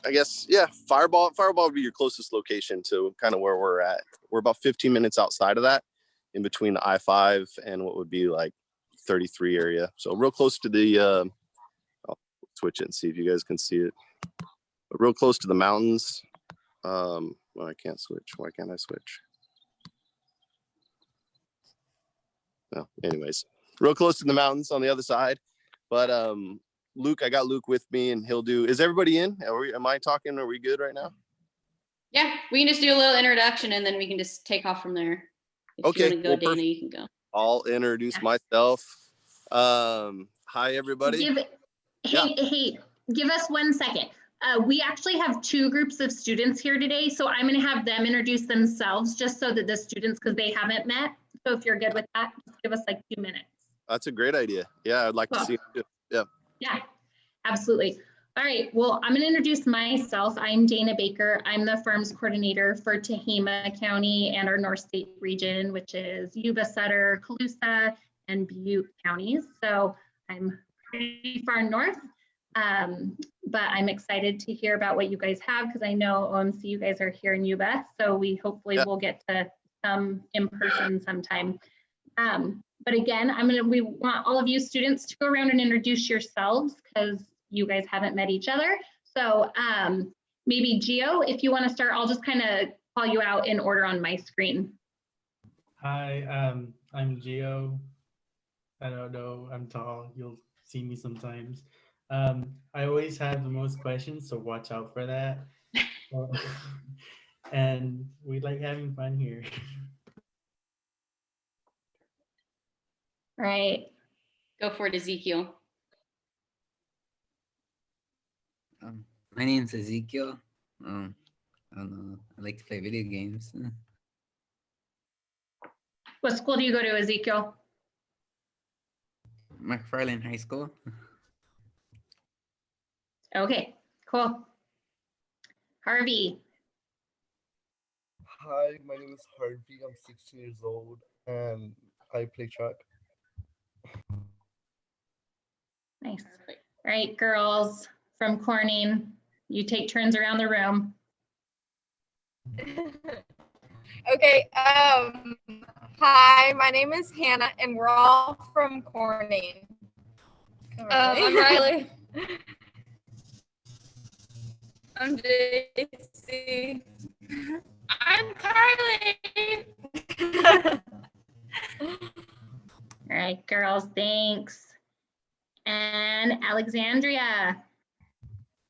I guess, yeah, Fireball would be your closest location to kind of where we're at. We're about 15 minutes outside of that, in between the I-5 and what would be like 33 area. So real close to the, I'll switch it and see if you guys can see it. But real close to the mountains. Well, I can't switch. Why can't I switch? No, anyways, real close to the mountains on the other side. But Luke, I got Luke with me, and he'll do. Is everybody in? Am I talking? Are we good right now? Yeah, we can just do a little introduction, and then we can just take off from there. If Okay, you want to go, Dana, you can go. I'll introduce myself. Hi, everybody. Hey, give us 1 second. We actually have 2 groups of students here today, so I'm going to have them introduce themselves just so that the students, because they haven't met. So if you're good with that, just give us like 2 minutes. That's a great idea. Yeah, I'd like to see it. Yeah. Yeah, absolutely. All right, well, I'm going to introduce myself. I'm Dana Baker. I'm the firm's coordinator for Tehama County and our North State region, which is Yuba, Sutter, Colusa, and Butte counties. So I'm pretty far north, but I'm excited to hear about what you guys have, because I know OMC, you guys are here in Yuba, so we hopefully will get to come in person sometime. But again, we want all of you students to go around and introduce yourselves, because you guys haven't met each other. So maybe Gio, if you want to start, I'll just kind of call you out in order on my screen. Hi, I'm Gio. I don't know, I'm tall. You'll see me sometimes. I always have the most questions, so watch out for that. And we like having fun here. Right. Go for it, Ezekiel. My name's Ezekiel. I don't know. I like to play video games. What school do you go to, Ezekiel? McFarland High School. Okay, cool. Harvey. Hi, my name is Harvey. I'm 16 years old and I play track. Nice. All right, girls from Corning, you take turns around the room. Okay, hi, my name is Hannah and we're all from Corning. I'm Riley. I'm JC. I'm Carly. All right, girls, thanks. And Alexandria.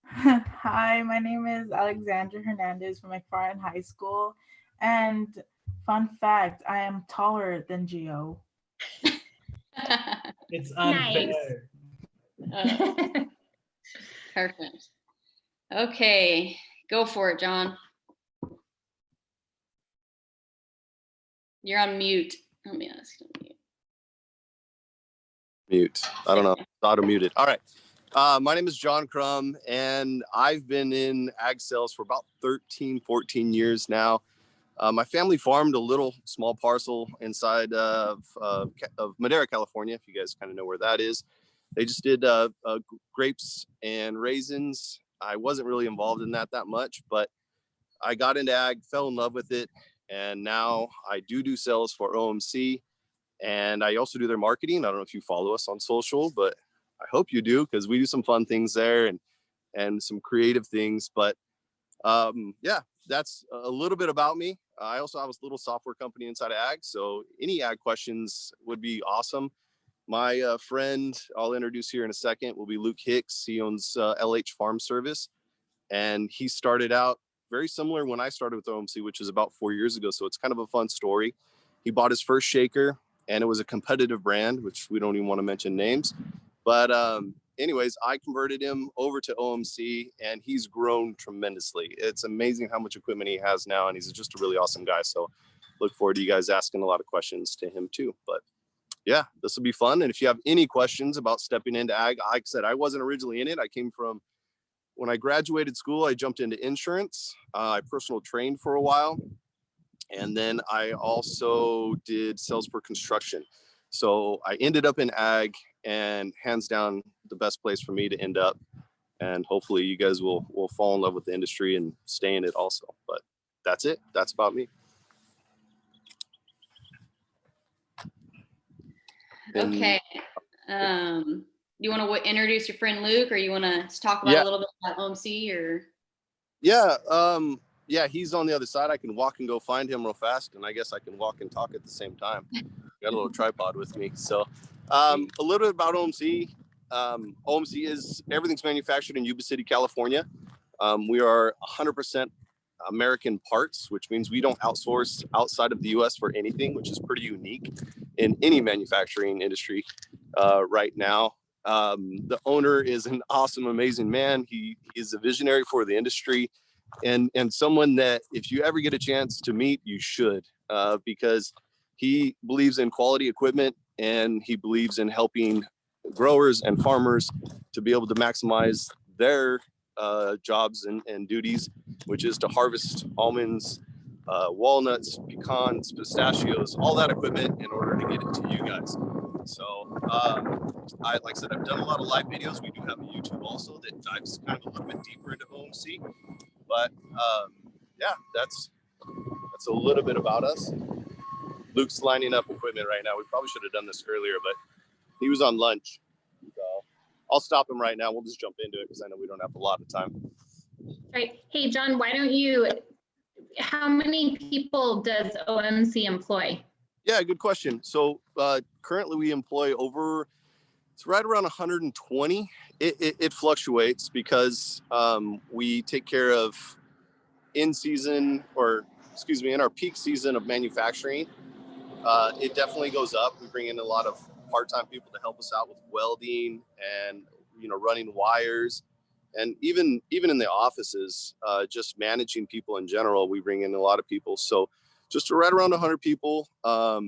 Hi, my name is Alexandra Hernandez from McFarland High School. And fun fact, I am taller than Gio. It's unfair. Nice. Perfect. Okay, go for it, John. You're on mute. Let me ask you to mute. Mute. I don't know. It's auto muted. All right. My name is John Crum, and I've been in ag sales for about 13, 14 years now. My family farmed a little small parcel inside of Madera, California, if you guys kind of know where that is. They just did grapes and raisins. I wasn't really involved in that much, but I got into ag, fell in love with it, and now I do sales for OMC, and I also do their marketing. I don't know if you follow us on social, but I hope you do, because we do some fun things there and some creative things. But yeah, that's a little bit about me. I also have a little software company inside of ag, so any ag questions would be awesome. My friend I'll introduce here in a second will be Luke Hicks. He owns LH Farm Service, and he started out very similar when I started with OMC, which was about 4 years ago. So it's kind of a fun story. He bought his first shaker, and it was a competitive brand, which we don't even want to mention names. But anyways, I converted him over to OMC, and he's grown tremendously. It's amazing how much equipment he has now, and he's just a really awesome guy. So look forward to you guys asking a lot of questions to him too. But yeah, this will be fun. And if you have any questions about stepping into ag, like I said, I wasn't originally in it. I came from, when I graduated school, I jumped into insurance. I personal trained for a while. And then I also did sales for construction. So I ended up in ag, and hands down the best place for me to end up. and hopefully you guys will fall in love with the industry and stay in it also. But that's it. That's about me. Okay. You want to introduce your friend Luke, or you want to talk about a little bit about OMC, or? Yeah, he's on the other side. I can walk and go find him real fast, and I guess I can walk and talk at the same time. Got a little tripod with me. So a little bit about OMC. OMC is everything's manufactured in Yuba City, California. We are 100% American parts, which means we don't outsource outside of the US for anything, which is pretty unique in any manufacturing industry right now. The owner is an awesome, amazing man. He is a visionary for the industry, and someone that if you ever get a chance to meet, you should, because he believes in quality equipment, and he believes in helping growers and farmers to be able to maximize their jobs and duties, which is to harvest almonds, walnuts, pecans, pistachios, all that equipment in order to get it to you guys. So like I said, I've done a lot of live videos. We do have a YouTube also that dives kind of a little bit deeper into OMC, but yeah, that's a little bit about us. Luke's lining up equipment right now. We probably should have done this earlier, but he was on lunch. So I'll stop him right now. We'll just jump into it because I know we don't have a lot of time. All right. Hey, John, how many people does OMC employ? Yeah, good question. So currently we employ it's right around 120. It fluctuates because we take care of in our peak season of manufacturing. It definitely goes up. We bring in a lot of part-time people to help us out with welding and running wires, and even in the offices, just managing people in general. We bring in a lot of people, so just right around 100 people. I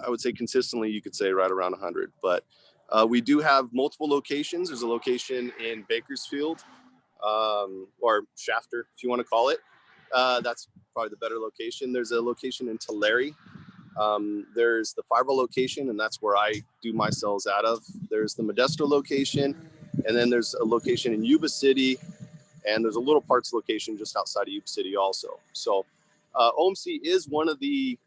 would say consistently, you could say right around 100. But we do have multiple locations. There's a location in Bakersfield, or Shafter, if you want to call it. That's probably the better location. There's a location in Tulare. There's the Fireball location, and that's where I do my sales out of. There's the Modesto location, and then there's a location in Yuba City, and there's a Little Parts location just outside of Yuba City also. So OMC is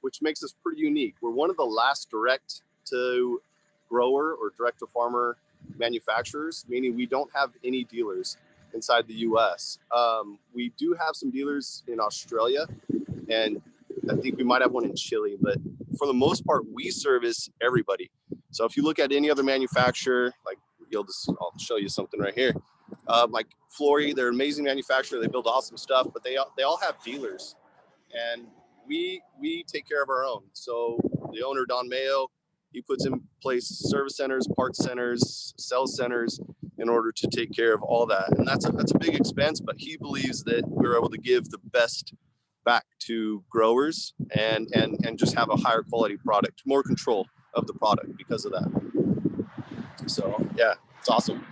which makes us pretty unique. We're one of the last direct to grower or direct to farmer manufacturers, meaning we don't have any dealers inside the US. We do have some dealers in Australia, and I think we might have one in Chile, but for the most part, we service everybody. So if you look at any other manufacturer, like I'll show you something right here. Like Flurry, they're an amazing manufacturer. They build awesome stuff, but they all have dealers, and we take care of our own. So the owner, Don Mayo, he puts in place service centers, parts centers, sales centers in order to take care of all that. And that's a big expense, but he believes that we're able to give the best back to growers and just have a higher quality product, more control of the product because of that. So yeah, it's awesome.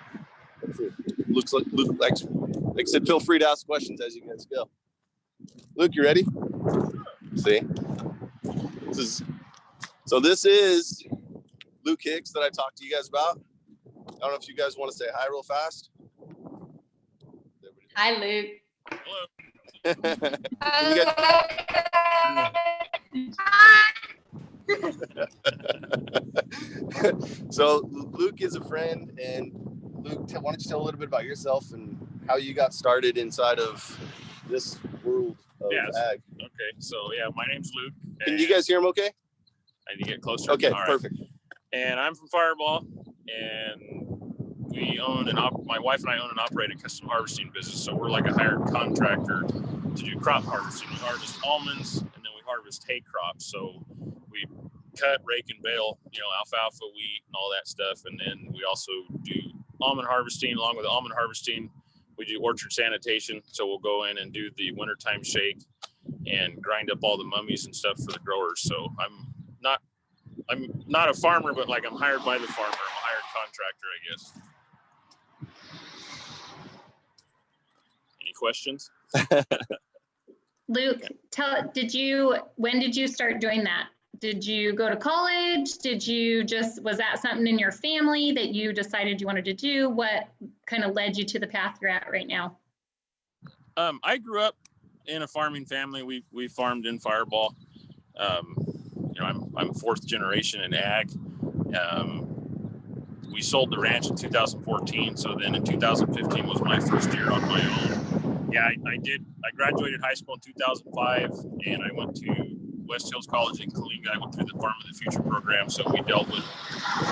Luke like I said, feel free to ask questions as you guys go. Luke, you ready? See, this is Luke Hicks that I talked to you guys about. I don't know if you guys want to say hi real fast. Hi, Luke. So Luke is a friend, and Luke, why don't you tell a little bit about yourself and how you got started inside of this world of ag? Okay, so yeah, my name's Luke. Can you guys hear him okay? I need to get closer. Okay, all right. Perfect. And I'm from Fireball, and we own my wife and I own and operate a custom harvesting business. So we're like a hired contractor to do crop harvesting. We harvest almonds, and then we harvest hay crops. So we cut, rake, and bale, alfalfa, wheat, and all that stuff. And then we also do almond harvesting. Along with almond harvesting, we do orchard sanitation. So we'll go in and do the wintertime shake and grind up all the mummies and stuff for the growers. So I'm not a farmer, but like I'm hired by the farmer. I'm a hired contractor, I guess. Any questions? Luke, when did you start doing that? Did you go to college? Was that something in your family that you decided you wanted to do? kind of led you to the path you're at right now? I grew up in a farming family. We farmed in Fireball. I'm fourth generation in ag. We sold the ranch in 2014. So then in 2015 was my first year on my own. Yeah, I did. I graduated high school in 2005 and I went to West Hills College in Kalinga. I went through the Farm of the Future program. So we dealt with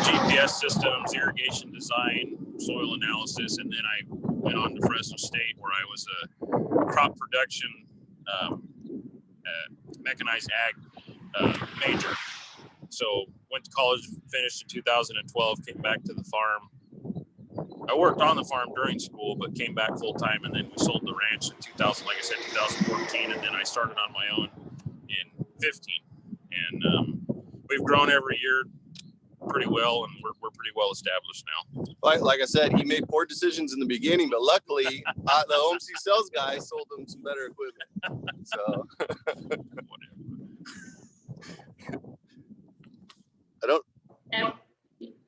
GPS systems, irrigation design, soil analysis. And then I went on to Fresno State where I was a crop production, mechanized ag major. So went to college, finished in 2012, came back to the farm. I worked on the farm during school, but came back full time, and then we sold the ranch in 2014, and then I started on my own in 15. And we've grown every year pretty well, and we're pretty well established now. Like I said, he made poor decisions in the beginning, but luckily the OMC sales guy sold him some better equipment. So I don't.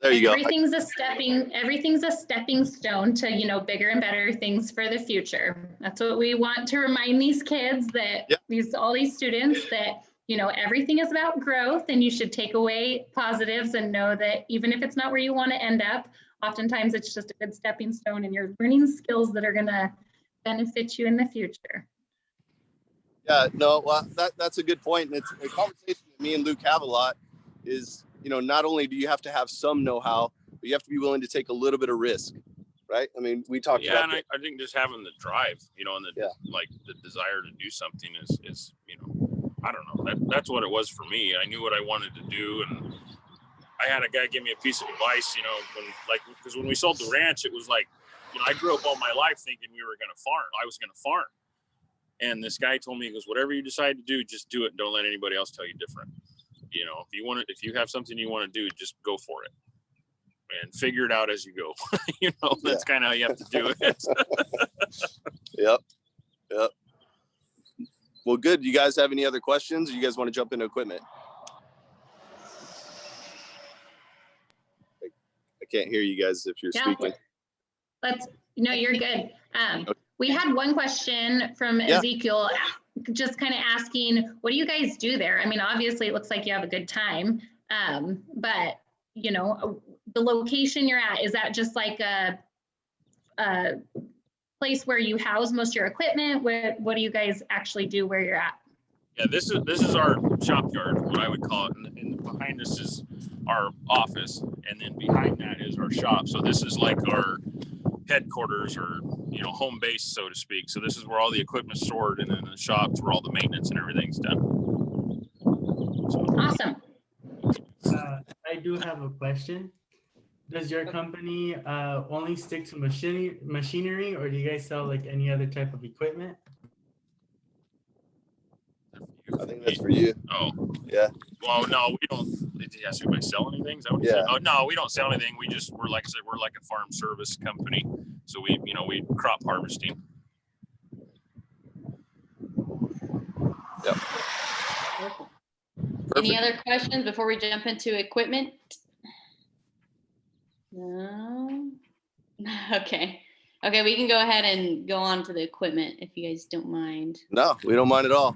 There you go. Everything's a stepping stone to, you know, bigger and better things for the future. That's what we want to remind these kids, that all these students, that, you know, everything is about growth, and you should take away positives and know that even if it's not where you want to end up, oftentimes it's just a good stepping stone and you're learning skills that are going to benefit you in the future. Yeah, no, well, that's a good point. And it's a conversation that me and Luke have a lot is, you know, not only do you have to have some know-how, but you have to be willing to take a little bit of risk, right? I mean, we talked about and I think just having the drive, you know, and like the desire to do something is, you know, I don't know, that's what it was for me. I knew what I wanted to do, and I had a guy give me a piece of advice, you know, because when we sold the ranch, it was like, you know, I grew up all my life thinking we were going to farm. I was going to farm. And this guy told me, he goes, whatever you decide to do, just do it. And don't let anybody else tell you different. You know, if you have something you want to do, just go for it and figure it out as you go. You know, that's kind of how you have to do it. Yep. Well, good. You guys have any other questions? Or you guys want to jump into equipment? I can't hear you guys if you're speaking. No, you're good. We had one question from Ezekiel, just kind of asking, what do you guys do there? I mean, obviously it looks like you have a good time, but you know, the location you're at, is that just like a place where you house most of your equipment? What do you guys actually do where you're at? Yeah, this is our shop yard, what I would call it, and behind us is our office, and then behind that is our shop. So this is like our headquarters, or, you know, home base, so to speak. So this is where all the equipment's stored, and then the shop's where all the maintenance and everything's done. Awesome. I do have a question. Does your company only stick to machinery, or do you guys sell like any other type of equipment? I think that's for you. Oh. Yeah. Well, no, we don't. Did you ask if I sell anything? Is that what you said? Oh, no, we don't sell anything. We're like I said, we're like a farm service company. So we crop harvesting. Yep. Any other questions before we jump into equipment? No. Okay, we can go ahead and go on to the equipment if you guys don't mind. No, we don't mind at all.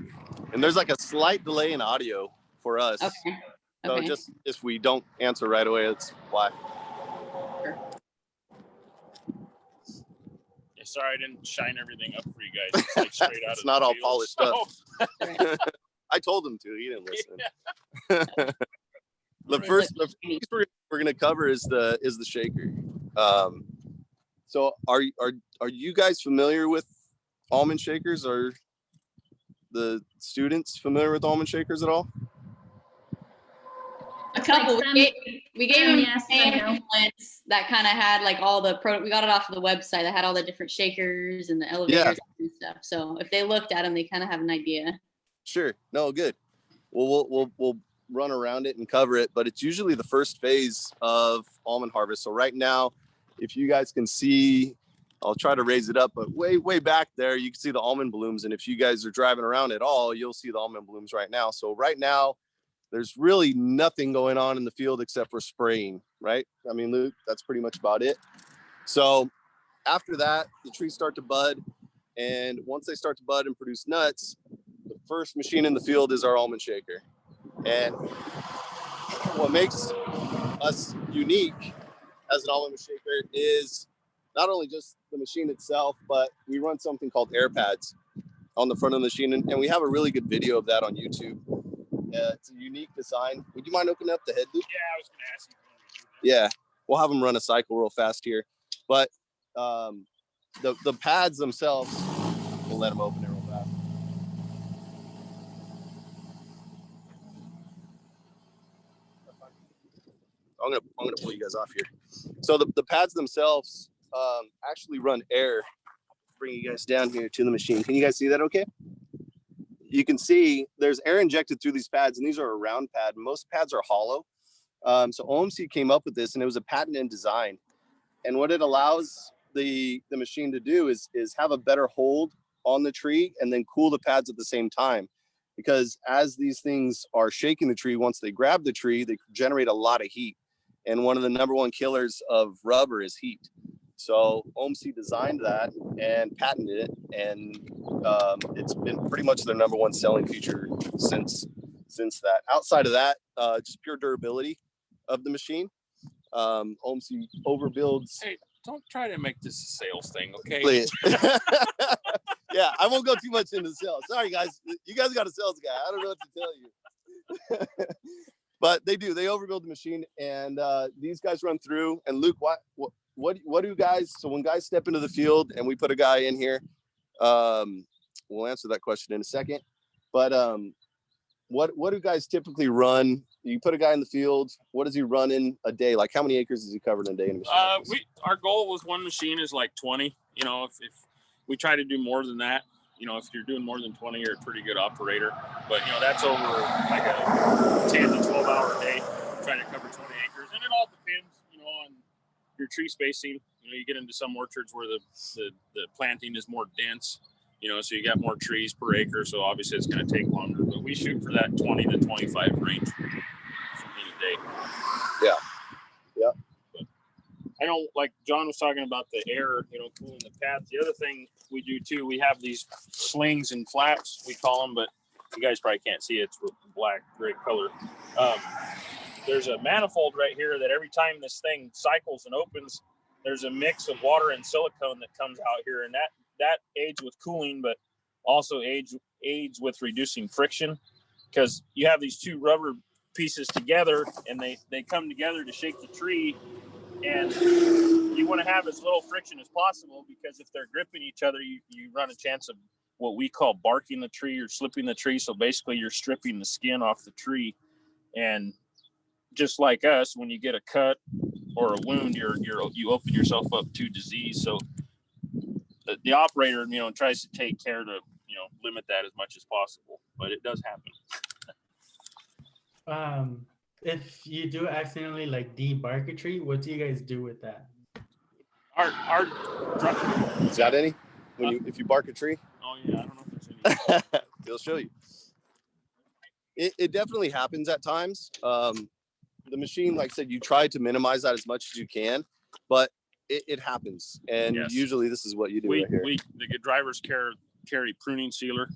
And there's like a slight delay in audio for us. Okay. So just if we don't answer right away, that's why. Sure. Yeah, sorry, I didn't shine everything up for you guys. It's like straight out it's of not the all field, polished so. up. I told him to. He didn't listen. The first piece we're going to cover is the shaker. So are you guys familiar with almond shakers? Are the students familiar with almond shakers at all? A couple. We gave them pamphlets that kind of had like all the we got it off of the website that had all the different shakers and the elevators and stuff. So if they looked at them, they kind of have an idea. Sure. No, good. Well, we'll run around it and cover it, but it's usually the first phase of almond harvest. So right now, if you guys can see, I'll try to raise it up, but way back there, you can see the almond blooms. And if you guys are driving around at all, you'll see the almond blooms right now. So right now, there's really nothing going on in the field except for spraying, right? I mean, Luke, that's pretty much about it. So after that, the trees start to bud. And once they start to bud and produce nuts, the first machine in the field is our Almond Shaker. And what makes us unique as an almond shaker is not only just the machine itself, but we run something called air pads on the front of the machine. And we have a really good video of that on YouTube. It's a unique design. Would you mind opening up the head loop? Yeah, I was going to ask you. Yeah, we'll have them run a cycle real fast here. But the pads themselves, we'll let them open it real fast. I'm gonna pull you guys off here. So the pads themselves actually run air. Bring you guys down here to the machine. Can you guys see that okay? You can see there's air injected through these pads, and these are a round pad. Most pads are hollow. So OMC came up with this, and it was a patented design. And what it allows the machine to do is have a better hold on the tree and then cool the pads at the same time. Because as these things are shaking the tree, once they grab the tree, they generate a lot of heat. And one of the number one killers of rubber is heat. So OMC designed that and patented it. And it's been pretty much their number one selling feature since that. Outside of that, just pure durability of the machine. OMC overbuilds. Hey, don't try to make this a sales thing, okay? Please. Yeah, I won't go too much into sales. Sorry, guys. You guys got a sales guy. I don't know what to tell you. But they do. They overbuild the machine, and these guys run through. And Luke, what do guys? So when guys step into the field, and we put a guy in here, we'll answer that question in a second. But what do guys typically run? You put a guy in the field. What does he run in a day? Like how many acres is he covered in a day in a machine? Our goal with one machine is like 20. You know, if we try to do more than that, you know, if you're doing more than 20, you're a pretty good operator. But, you know, that's over like a 10 to 12 hour day trying to cover 20 acres. And it all depends, you know, on your tree spacing. You know, you get into some orchards where the planting is more dense, you know, so you got more trees per acre. So obviously it's going to take longer. But we shoot for that 20 to 25 range in a day. Yeah. Yeah. I know, like John was talking about the air, you know, cooling the pads. The other thing we do too, we have these slings and flaps, we call them, but you guys probably can't see it. It's with black, gray color. There's a manifold right here that every time this thing cycles and opens, there's a mix of water and silicone that comes out here, and that aids with cooling, but also aids with reducing friction, because you have these two rubber pieces together, and they come together to shake the tree. And you want to have as little friction as possible, because if they're gripping each other, you run a chance of what we call barking the tree or slipping the tree. So basically you're stripping the skin off the tree. And just like us, when you get a cut or a wound, you open yourself up to disease. So the operator, you know, tries to take care to, you know, limit that as much as possible, but it does happen. If you do accidentally like debark a tree, what do you guys do with that? Is that any? If you bark a tree? Oh yeah, I don't know if there's any. He'll show you. It definitely happens at times. The machine, like I said, you try to minimize that as much as you can, but it happens. And yes. Usually this is what you do right here. The drivers carry pruning sealer,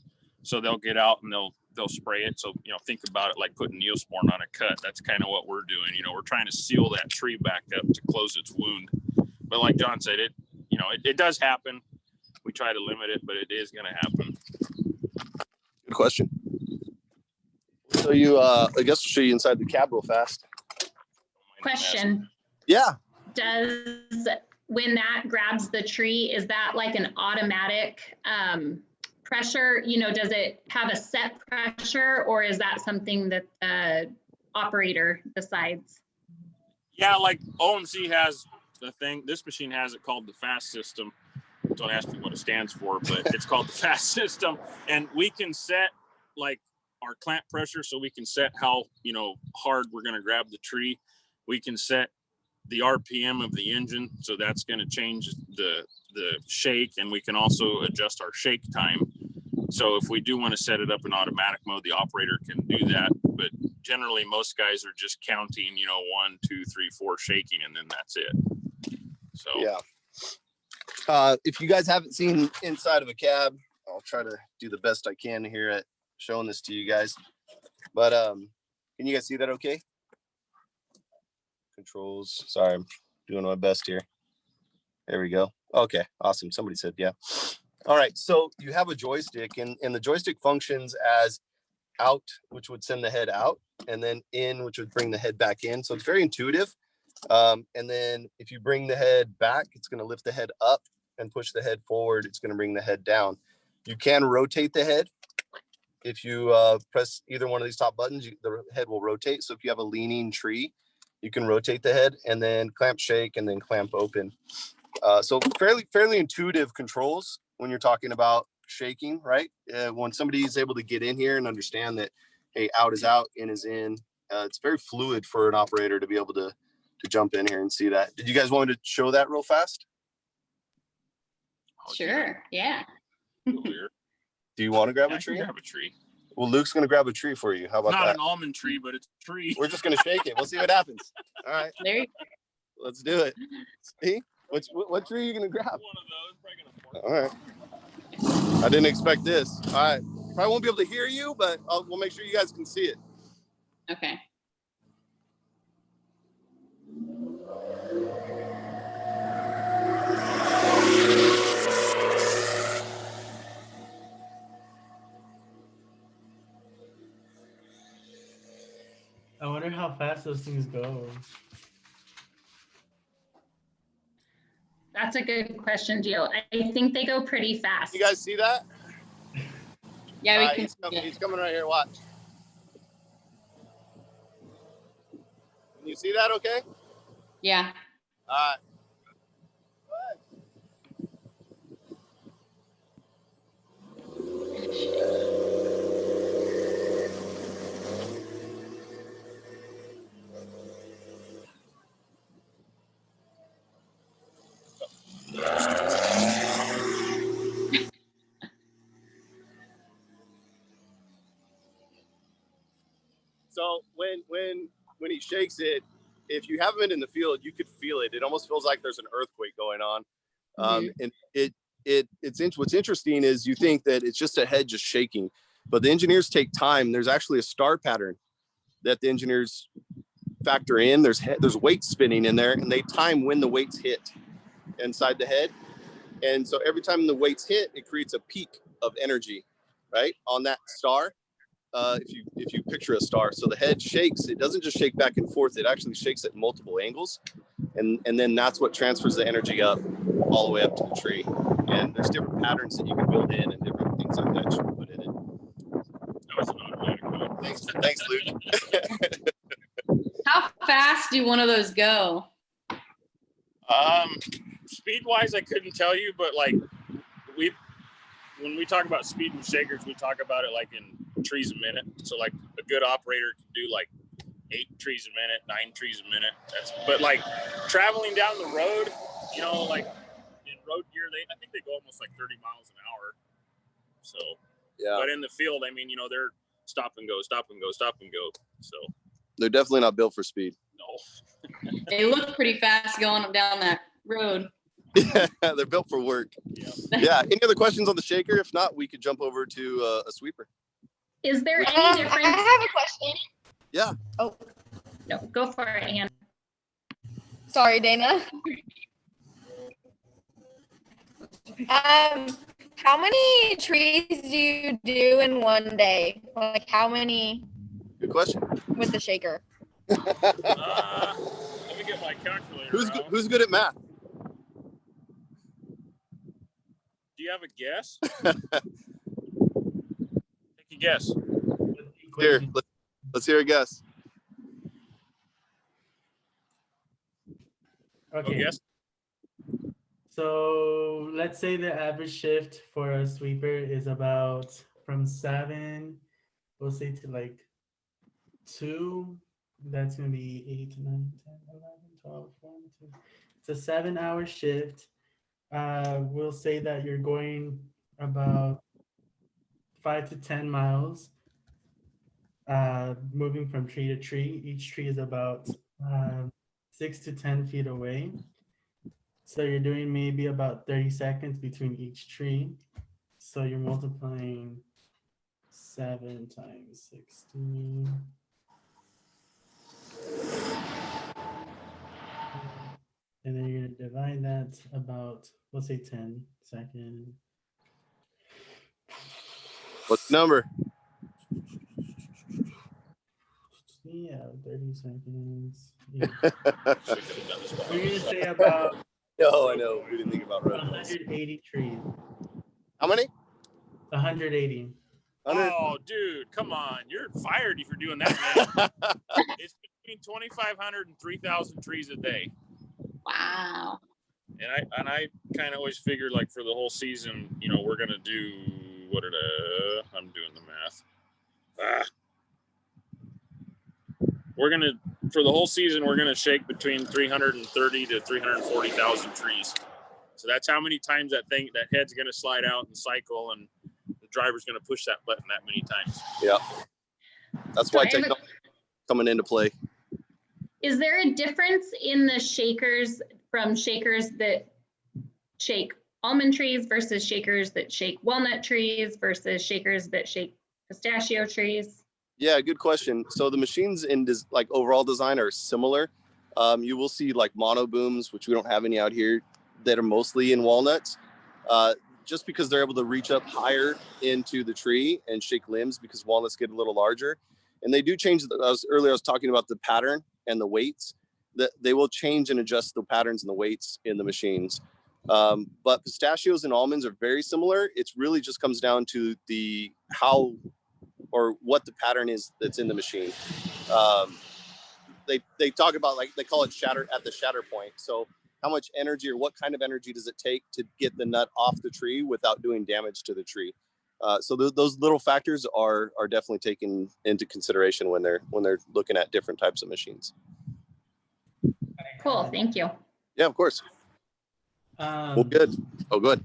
so they'll get out and they'll spray it. So, you know, think about it like putting Neosporin on a cut. That's kind of what we're doing. You know, we're trying to seal that tree back up to close its wound. But like John said, it does happen. We try to limit it, but it is going to happen. Good question. So I guess we'll show you inside the cab real fast. Question. Yeah. When that grabs the tree, is that like an automatic pressure? You know, does it have a set pressure, or is that something that the operator decides? Yeah, like OMC has the thing. This machine has it called the FAST system. Don't ask me what it stands for, but it's called the FAST system. And we can set like our clamp pressure, so we can set how, you know, hard we're going to grab the tree. We can set the RPM of the engine, so that's going to change the shake, and we can also adjust our shake time. So if we do want to set it up in automatic mode, the operator can do that. But generally, most guys are just counting, you know, 1, 2, 3, 4 shaking, and then that's it. So yeah. If you guys haven't seen inside of a cab, I'll try to do the best I can here at showing this to you guys. But can you guys see that okay? Controls. Sorry, I'm doing my best here. There we go. Okay, awesome. Somebody said yeah. All right, so you have a joystick, and the joystick functions as out, which would send the head out, and then in, which would bring the head back in. So it's very intuitive. And then if you bring the head back, it's going to lift the head up, and push the head forward, it's going to bring the head down. You can rotate the head. If you press either one of these top buttons, the head will rotate. So if you have a leaning tree, you can rotate the head, and then clamp shake, and then clamp open. So fairly intuitive controls when you're talking about shaking, right? When somebody is able to get in here and understand that, hey, out is out, in is in. It's very fluid for an operator to be able to jump in here and see that. Did you guys want me to show that real fast? Sure. Yeah. Do you want to grab a tree? Grab a tree. Well, Luke's going to grab a tree for you. How about Not that? an almond tree, but it's a tree. We're just going to shake it. We'll see what happens. All right. There you go. Let's do it. See? What tree are you going to grab? One of those. All right. I didn't expect this. All right. Probably won't be able to hear you, but we'll make sure you guys can see it. Okay. I wonder how fast those things go. That's a good question, Gio. I think they go pretty fast. You guys see that? Yeah, we can. He's coming right here. Watch. Can you see that okay? Yeah. All right. So when he shakes it, if you haven't been in the field, you could feel it. It almost feels like there's an earthquake going on. And what's interesting is you think that it's just a head just shaking, but the engineers take time. There's actually a star pattern that the engineers factor in. There's weights spinning in there, and they time when the weights hit inside the head. And so every time the weights hit, it creates a peak of energy, right, on that star. If you picture a star, so the head shakes, it doesn't just shake back and forth, it actually shakes at multiple angles, and then that's what transfers the energy up all the way up to the tree. And there's different patterns that you can build in and different things like that you can put in it. That was an automatic. Thanks, Luke. How fast do one of those go? Speed wise, I couldn't tell you, but like when we talk about speed with shakers, we talk about it like in trees a minute. So like a good operator can do like 8 trees a minute, 9 trees a minute. But like traveling down the road, you know, like in road gear, I think they go almost like 30 miles an hour. So yeah. But in the field, I mean, you know, they're stop and go, stop and go, stop and go. So they're definitely not built for speed. No. They look pretty fast going down that road. Yeah, they're built for work. Yeah. Any other questions on the shaker? If not, we could jump over to a sweeper. Is there any difference? I have a question. Yeah. Oh. No, go for it, Anne. Sorry, Dana. How many trees do you do in one day? Like how many? Good question. With the shaker. Let me get my calculator. Who's good at math? Do you have a guess? Take a guess. Here, let's hear a guess. Okay. Yes. So let's say the average shift for a sweeper is about from 7, we'll say to like 2. That's going to be 8, 9, 10, 11, 12, 1, 2. It's a 7-hour shift. We'll say that you're going about 5 to 10 miles, moving from tree to tree. Each tree is about 6 to 10 feet away. So you're doing maybe about 30 seconds between each tree. So you're multiplying 7 times 16. And then you're going to divide that about, let's say 10 seconds. What's the number? Yeah, 30 seconds. Yeah. We're going to say about No, I know. We didn't think about road. 180 trees. How many? 180. Oh, dude, come on. You're fired if you're doing that, man. It's between 2,500 and 3,000 trees a day. Wow. And I kind of always figured, like, for the whole season, you know, we're going to do, I'm doing the math. We're going to, for the whole season, we're going to shake between 330 to 340,000 trees. So that's how many times that head's going to slide out and cycle, and the driver's going to push that button that many times. Yeah. That's why technology coming into play. Is there a difference in the shakers from shakers that shake almond trees versus shakers that shake walnut trees versus shakers that shake pistachio trees? Yeah, good question. So the machines in like overall design are similar. You will see like mono booms, which we don't have any out here, that are mostly in walnuts, just because they're able to reach up higher into the tree and shake limbs, because walnuts get a little larger. And they do change. Earlier I was talking about the pattern and the weights. That they will change and adjust the patterns and the weights in the machines. But pistachios and almonds are very similar. It's really just comes down to how or what the pattern is that's in the machine. They talk about, like, they call it shatter at the shatter point. So how much energy or what kind of energy does it take to get the nut off the tree without doing damage to the tree? So those little factors are definitely taken into consideration when they're looking at different types of machines. Cool, thank you. Yeah, of course. Well, good. Oh, good.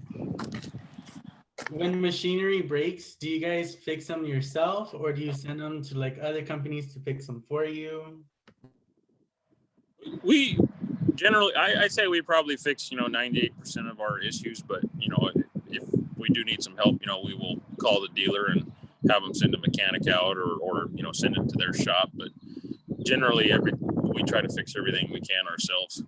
When machinery breaks, do you guys fix them yourself, or do you send them to like other companies to fix them for you? We generally, I'd say we probably fix, 98% of our issues, but, if we do need some help, we will call the dealer and have them send a mechanic out or send it to their shop. But generally, we try to fix everything we can ourselves.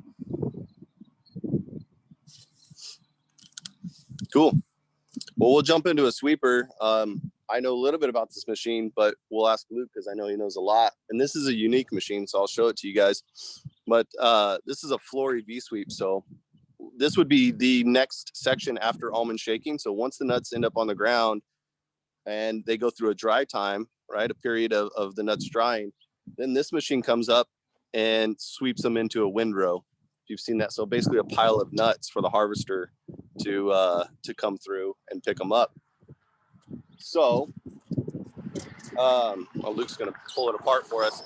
Cool. Well, we'll jump into a sweeper. I know a little bit about this machine, but we'll ask Luke because I know he knows a lot. And this is a unique machine, so I'll show it to you guys. But this is a Flurry V Sweep. So this would be the next section after almond shaking. So once the nuts end up on the ground and they go through a dry time, right, a period of the nuts drying, then this machine comes up and sweeps them into a windrow. You've seen that. So basically a pile of nuts for the harvester to come through and pick them up. So Luke's going to pull it apart for us.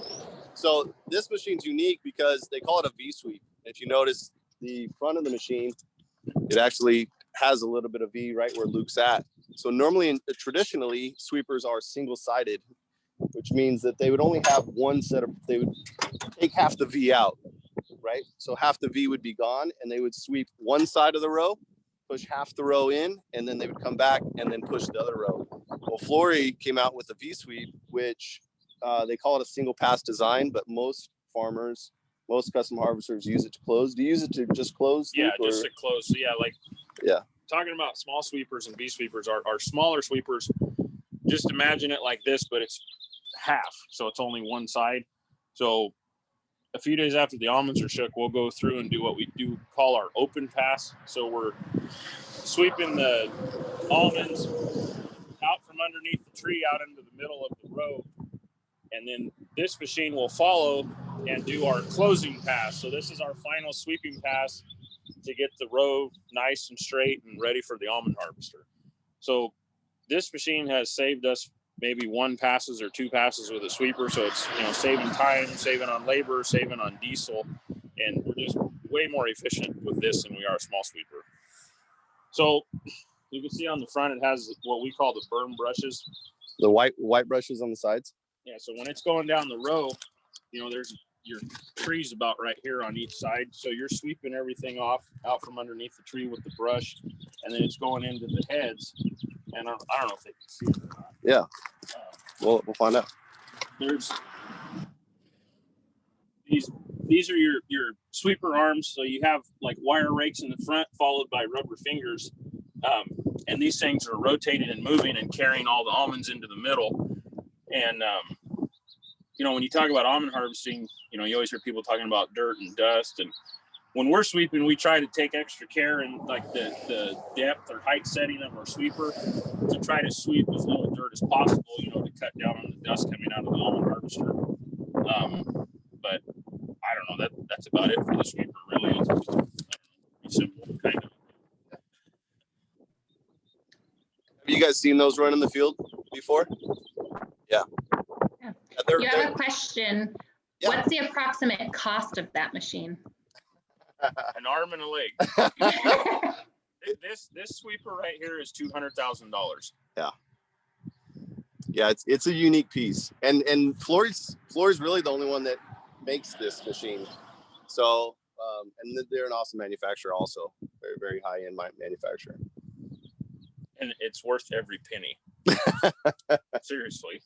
So this machine's unique because they call it a V sweep. If you notice the front of the machine, it actually has a little bit of V right where Luke's at. So normally, traditionally, sweepers are single-sided, which means that they would only have one set of, they would take half the V out, right? So half the V would be gone, and they would sweep one side of the row, push half the row in, and then they would come back and then push the other row. Well, Flurry came out with a V sweep, which they call it a single pass design, but most farmers, most custom harvesters use it to close. Do you use it to just close? Yeah, Luke, just to close. So yeah. Talking about small sweepers and V sweepers, are smaller sweepers, just imagine it like this, but it's half. So it's only one side. So a few days after the almonds are shook, we'll go through and do what we do call our open pass. So we're sweeping the almonds out from underneath the tree out into the middle of the row. And then this machine will follow and do our closing pass. So this is our final sweeping pass to get the row nice and straight and ready for the almond harvester. So this machine has saved us maybe one passes or two passes with a sweeper. So it's, saving time, saving on labor, saving on diesel. And we're just way more efficient with this than we are a small sweeper. So you can see on the front, it has what we call the burn brushes. The white brushes on the sides. Yeah. So when it's going down the row, there's your trees about right here on each side. So you're sweeping everything off out from underneath the tree with the brush, and then it's going into the heads. And I don't know if they can see it or not. Yeah. We'll find out. There's these are your sweeper arms. So you have like wire rakes in the front, followed by rubber fingers. And these things are rotating and moving and carrying all the almonds into the middle. And you know, when you talk about almond harvesting, you know, you always hear people talking about dirt and dust. And when we're sweeping, we try to take extra care in like the depth or height setting of our sweeper to try to sweep as little dirt as possible, you know, to cut down on the dust coming out of the almond harvester. But I don't know, that's about it for the sweeper, really. It's just pretty simple, kind of. Have you guys seen those run in the field before? Yeah. You have a question. Yeah. What's the approximate cost of that machine? An arm and a leg. This sweeper right here is $200,000. Yeah. Yeah, it's a unique piece, and Flurry's really the only one that makes this machine. So, and they're an awesome manufacturer, also very, very high end manufacturer. And it's worth every penny. Seriously.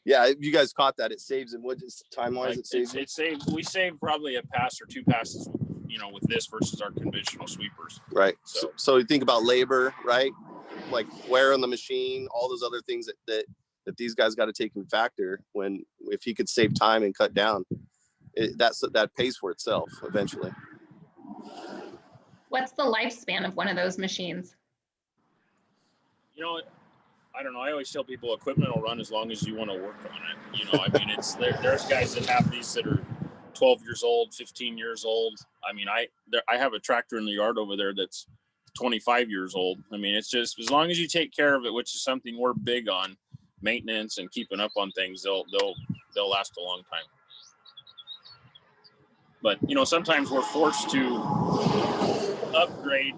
Yeah, if you guys caught that, it saves in what is time wise? Like it saves. We save probably a pass or two passes, you know, with this versus our conventional sweepers. Right. So you think about labor, right? Like wear on the machine, all those other things that these guys got to take in factor. When if he could save time and cut down, that pays for itself eventually. What's the lifespan of one of those machines? You know, I don't know. I always tell people equipment will run as long as you want to work on it. You know, I mean, there's guys that have these that are 12 years old, 15 years old. I mean, I have a tractor in the yard over there that's 25 years old. I mean, it's just as long as you take care of it, which is something we're big on, maintenance and keeping up on things, they'll last a long time. But you know, sometimes we're forced to upgrade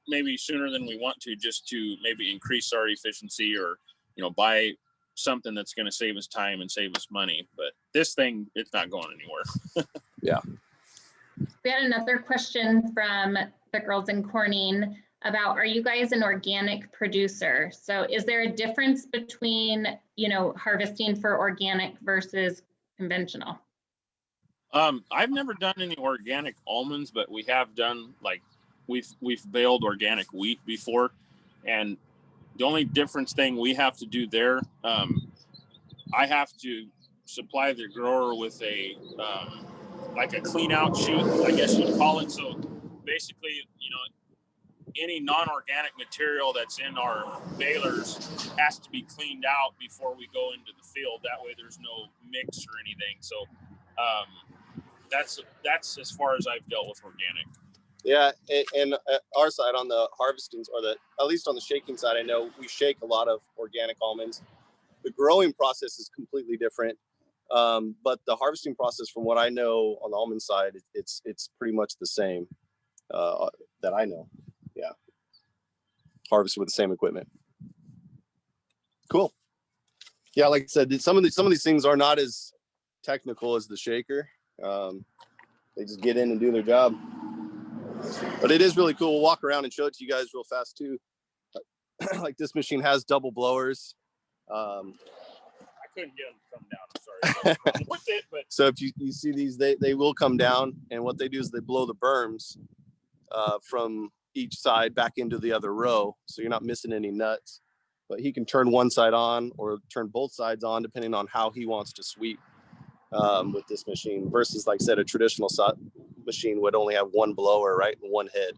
maybe sooner than we want to, just to maybe increase our efficiency, or you know, buy something that's going to save us time and save us money. But this thing, it's not going anywhere. Yeah. We had another question from the girls in Corning about, are you guys an organic producer? So is there a difference between, you know, harvesting for organic versus conventional? I've never done any organic almonds, but we have done, like, we've baled organic wheat before. And the only difference thing we have to do there, I have to supply the grower with a like a clean out chute, I guess you'd call it. So basically, you know, any non-organic material that's in our balers has to be cleaned out before we go into the field. That way there's no mix or anything. So that's as far as I've dealt with organic. Yeah, and our side on the harvesting, or at least on the shaking side, I know we shake a lot of organic almonds. The growing process is completely different, but the harvesting process, from what I know on the almond side, it's pretty much the same that I know. Yeah, harvest with the same equipment. Cool. Yeah, like I said, some of these things are not as technical as the shaker. They just get in and do their job. But it is really cool. We'll walk around and show it to you guys real fast too. Like this machine has double blowers. I couldn't get them to come down. I'm sorry. With it, but so if you see these, they will come down, and what they do is they blow the berms from each side back into the other row, so you're not missing any nuts. But he can turn one side on or turn both sides on depending on how he wants to sweep with this machine, versus, like I said, a traditional machine would only have one blower, right, and one head.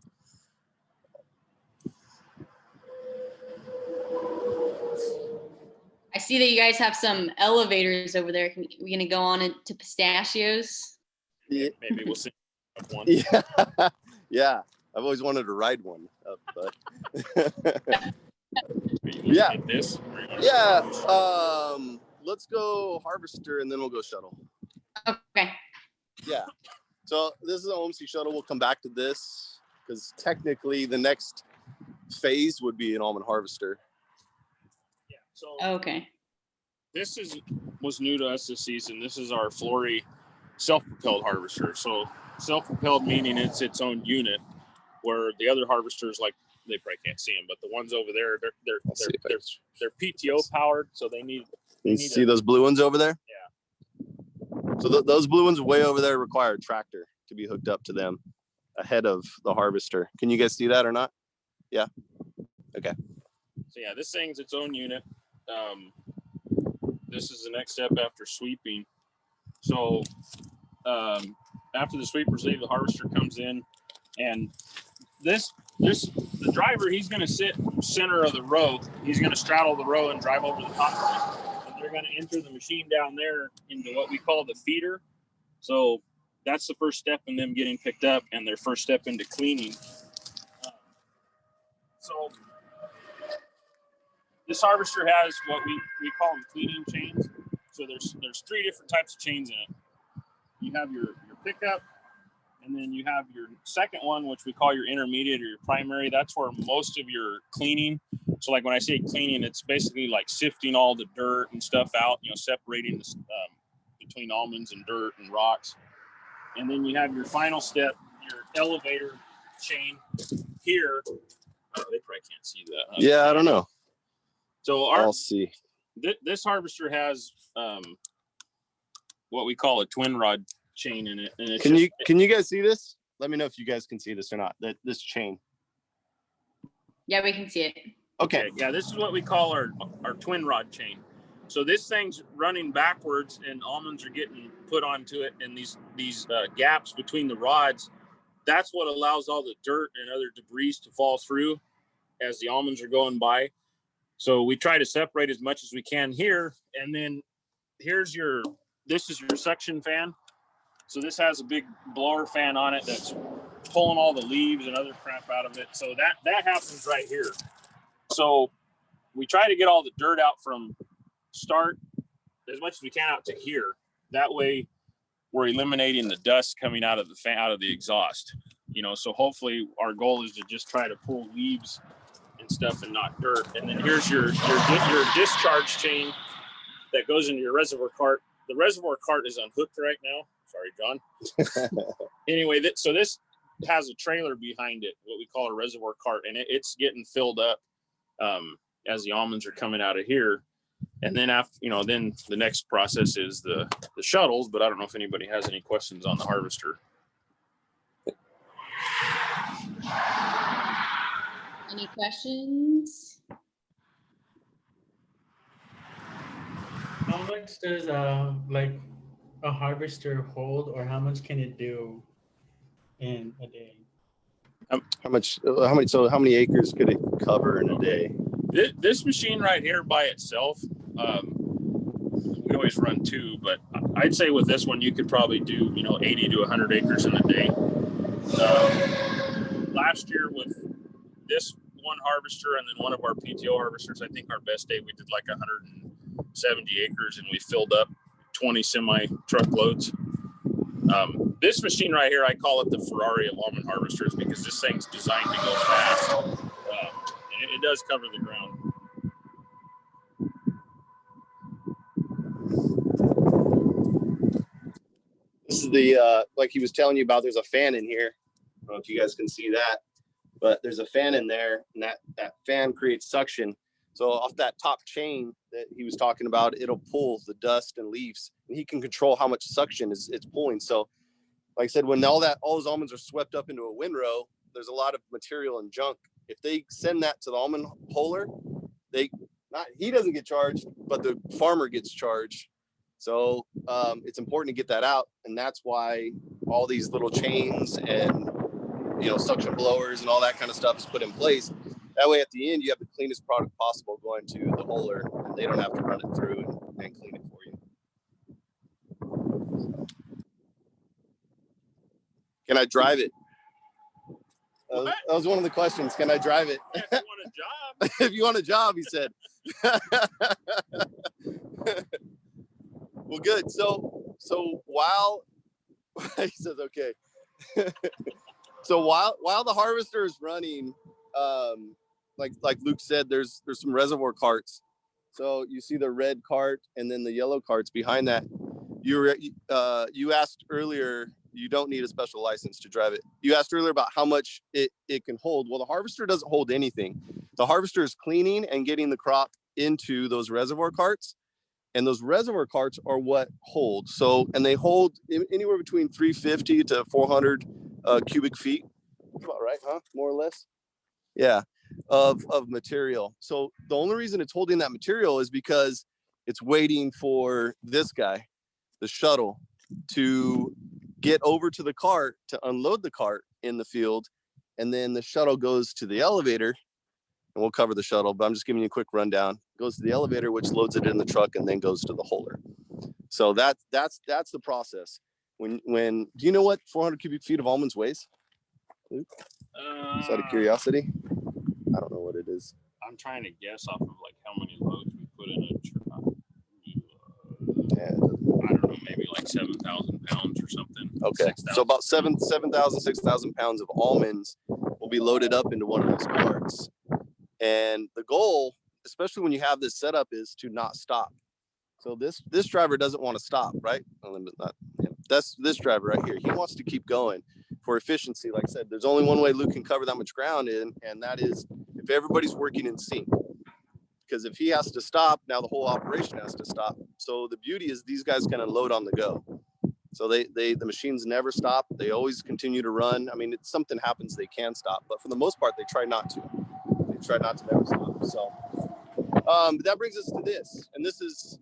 I see that you guys have some elevators over there. We're gonna go on into pistachios. Yeah. Maybe we'll see one. Yeah, yeah. I've always wanted to ride one, but yeah, this. Yeah. Let's go harvester, and then we'll go shuttle. Okay. Yeah. So this is an OMC shuttle. We'll come back to this because technically the next phase would be an almond harvester. Yeah. So Okay. this was new to us this season. This is our Flurry self-propelled harvester. So self-propelled meaning it's its own unit, where the other harvesters, like, they probably can't see them, but the ones over there, they're PTO powered, so they need. You see those blue ones over there? Yeah. So those blue ones way over there require a tractor to be hooked up to them ahead of the harvester. Can you guys see that or not? Yeah. Okay. So yeah, this thing's its own unit. This is the next step after sweeping. So after the sweepers leave, the harvester comes in, and the driver, he's going to sit center of the row. He's going to straddle the row and drive over the top, and they're going to enter the machine down there into what we call the feeder. So that's the first step in them getting picked up, and their first step into cleaning. So this harvester has what we call them cleaning chains. So there's 3 different types of chains in it. You have your pickup, and then you have your second one, which we call your intermediate or your primary. That's where most of your cleaning. So like when I say cleaning, it's basically like sifting all the dirt and stuff out, separating the, between almonds and dirt and rocks. And then you have your final step, your elevator chain here. Oh, they probably can't see that. Huh? Yeah, I don't know. So I'll see. This harvester has what we call a twin rod chain in it. And it's can you guys see this? Let me know if you guys can see this or not. This chain. Yeah, we can see it. Okay. Yeah, this is what we call our twin rod chain. So this thing's running backwards, and almonds are getting put onto it, and these gaps between the rods, that's what allows all the dirt and other debris to fall through as the almonds are going by. So we try to separate as much as we can here, and then this is your suction fan. So this has a big blower fan on it that's pulling all the leaves and other crap out of it. So that happens right here. So we try to get all the dirt out from start as much as we can out to here. That way we're eliminating the dust coming out of the fan, out of the exhaust. So hopefully our goal is to just try to pull leaves and stuff and not dirt. And then here's your discharge chain that goes into your reservoir cart. The reservoir cart is unhooked right now. Sorry, John. Anyway, so this has a trailer behind it, what we call a reservoir cart, and it's getting filled up as the almonds are coming out of here. And then after, then the next process is the shuttles, but I don't know if anybody has any questions on the harvester. Any questions? How much does a harvester hold, or how much can it do in a day? How many acres could it cover in a day? This machine right here by itself, we always run 2, but I'd say with this one you could probably do 80 to 100 acres in a day. Last year with this one harvester and then one of our PTO harvesters, I think our best day we did like 170 acres, and we filled up 20 semi truckloads. This machine right here, I call it the Ferrari of almond harvesters, because this thing's designed to go fast, and it does cover the ground. This is the like he was telling you about. There's a fan in here. I don't know if you guys can see that, but there's a fan in there, and that fan creates suction. So off that top chain that he was talking about, it'll pull the dust and leaves, and he can control how much suction it's pulling. So like I said, when all those almonds are swept up into a windrow, there's a lot of material and junk. If they send that to the almond puller, he doesn't get charged, but the farmer gets charged. So it's important to get that out, and that's why all these little chains and suction blowers and all that kind of stuff is put in place. That way, at the end, you have the cleanest product possible going to the puller, and they don't have to run it through and clean it for you. Can I drive it? That was one of the questions. Can I drive it? Yeah, if you want a job. If you want a job, he said. Well, good. So while he says okay. So while the harvester is running, like Luke said, there's some reservoir carts. So you see the red cart and then the yellow carts behind that. You asked earlier, you don't need a special license to drive it. You asked earlier about how much it can hold. Well, the harvester doesn't hold anything. The harvester is cleaning and getting the crop into those reservoir carts. And those reservoir carts are what hold. So, and they hold anywhere between 350 to 400 cubic feet. That's about right, huh? More or less. Yeah, of material. So the only reason it's holding that material is because it's waiting for this guy, the shuttle, to get over to the cart to unload the cart in the field. And then the shuttle goes to the elevator. And we'll cover the shuttle, but I'm just giving you a quick rundown. Goes to the elevator, which loads it in the truck, and then goes to the holder. So that's the process. When do you know what 400 cubic feet of almonds weighs? Luke? Just out of curiosity, I don't know what it is. I'm trying to guess off of like how many loads we put in a truck. I don't know, maybe like 7,000 pounds or something. Okay, 6, so about 7,000, 6,000 pounds of almonds will be loaded up into one of those carts. And the goal, especially when you have this setup, is to not stop. So this driver doesn't want to stop, right? That's this driver right here. He wants to keep going for efficiency. Like I said, there's only one way Luke can cover that much ground in, and that is if everybody's working in sync. Because if he has to stop, now the whole operation has to stop. So the beauty is these guys can unload on the go. So the machines never stop. They always continue to run. I mean, if something happens, they can stop, but for the most part, they try not to. They try not to never stop. So that brings us to this, and this is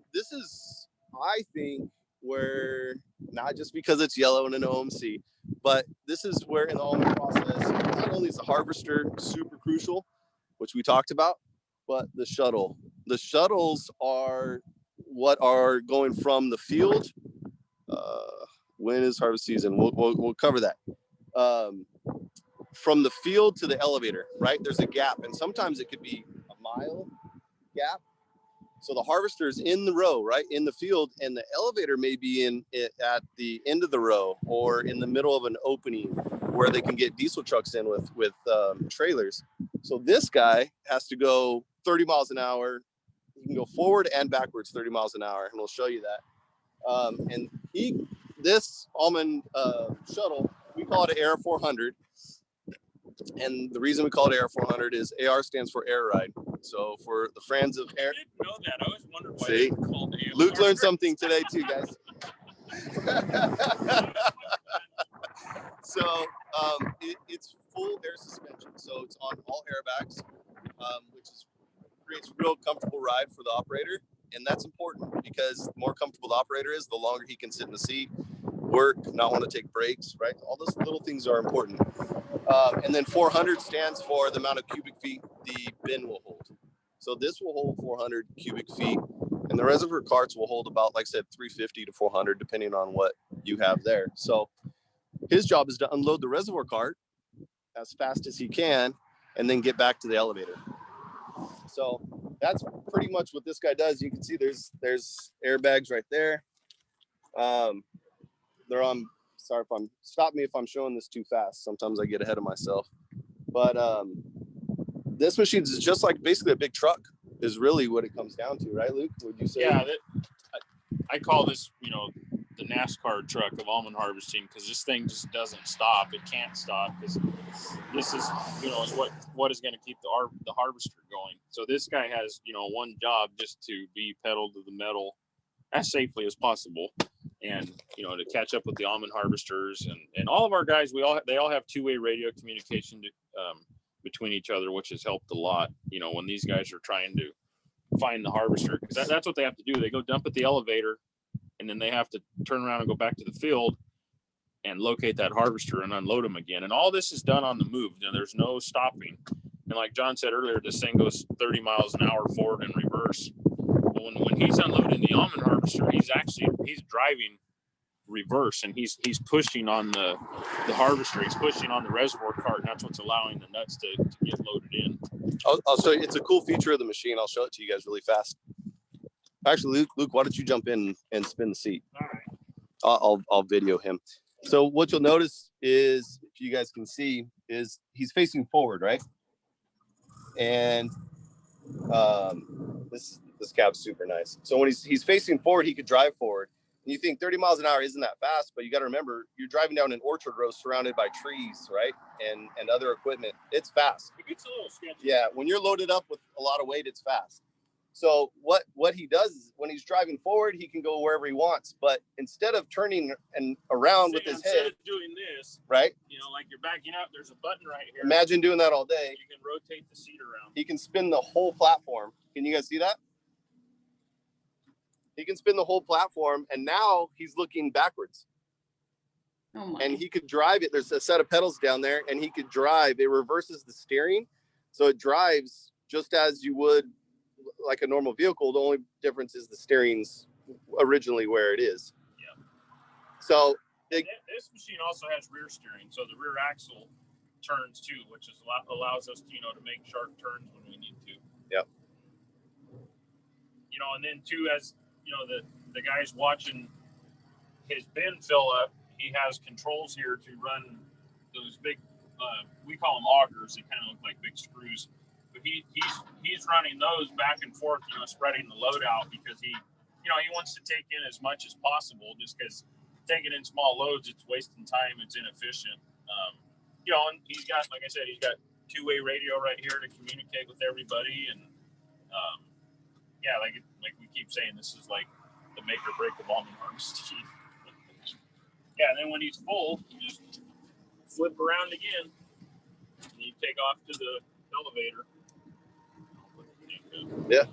I think where, not just because it's yellow and an OMC, but this is where in the almond process, not only is the harvester super crucial, which we talked about, but the shuttle. The shuttles are what are going from the field. When is harvest season? We'll cover that. From the field to the elevator, right? There's a gap, and sometimes it could be a mile gap. So the harvester is in the row, right, in the field, and the elevator may be at the end of the row or in the middle of an opening where they can get diesel trucks in with trailers. So this guy has to go 30 miles an hour. He can go forward and backwards 30 miles an hour, and we'll show you that. And this almond shuttle, we call it AR 400. And the reason we call it AR 400 is AR stands for air ride. So for the friends of air. I didn't know that. I always wondered why See, they were called AR. Luke learned something today too, guys. So it's full air suspension. So it's on all airbags, which creates real comfortable ride for the operator. And that's important because the more comfortable the operator is, the longer he can sit in the seat, work, not want to take breaks, right? All those little things are important. And then 400 stands for the amount of cubic feet the bin will hold. So this will hold 400 cubic feet, and the reservoir carts will hold about, like I said, 350 to 400, depending on what you have there. So his job is to unload the reservoir cart as fast as he can, and then get back to the elevator. So that's pretty much what this guy does. You can see there's airbags right there. They're on. Sorry if stop me if I'm showing this too fast. Sometimes I get ahead of myself. But this machine is just like basically a big truck is really what it comes down to, right, Luke? Would you say? Yeah, I call this, the NASCAR truck of almond harvesting, because this thing just doesn't stop. It can't stop because this is, what is going to keep the harvester going. So this guy has, one job, just to be pedal to the metal as safely as possible. And, to catch up with the almond harvesters and all of our guys, they all have two-way radio communication between each other, which has helped a lot, when these guys are trying to find the harvester, because that's what they have to do. They go dump at the elevator, and then they have to turn around and go back to the field and locate that harvester and unload them again. And all this is done on the move. There's no stopping. And like John said earlier, this thing goes 30 miles an hour forward and reverse. When he's unloading the almond harvester, he's driving reverse, and he's pushing on the harvester. He's pushing on the reservoir cart, and that's what's allowing the nuts to get loaded in. I'll show you. It's a cool feature of the machine. I'll show it to you guys really fast. Actually, Luke, why don't you jump in and spin the seat? All right. I'll video him. So what you'll notice is, if you guys can see, is he's facing forward, right? And this This cab's super nice. So when he's facing forward, he could drive forward. And you think 30 miles an hour isn't that fast, but you got to remember, you're driving down an orchard road surrounded by trees, right? And other equipment. It's fast. It gets a little sketchy. Yeah, when you're loaded up with a lot of weight, it's fast. So what he does is when he's driving forward, he can go wherever he wants. But instead of turning and around with his Instead head, of doing this, right? You know, like you're backing up, there's a button right here. Imagine doing that all day. You can rotate the seat around. He can spin the whole platform. Can you guys see that? He can spin the whole platform, and now he's looking backwards. Oh my. And he could drive it. There's a set of pedals down there, and he could drive. It reverses the steering, so it drives just as you would like a normal vehicle. The only difference is the steering's originally where it is. Yeah. So this machine also has rear steering, so the rear axle turns too, which is allows us to, you know, to make sharp turns when we need to. Yep. You know, and then too, as you know, the guy's watching his bin fill up, he has controls here to run those big, we call them augers. They kind of look like big screws. But he's running those back and forth, you know, spreading the load out because he wants to take in as much as possible. Just because taking in small loads, it's wasting time, it's inefficient. You know, and he's got, like I said, he's got two-way radio right here to communicate with everybody, and yeah, like we keep saying, this is like the make or break of almond harvesting. Yeah, and then when he's full, you just flip around again, and you take off to the elevator. yeah.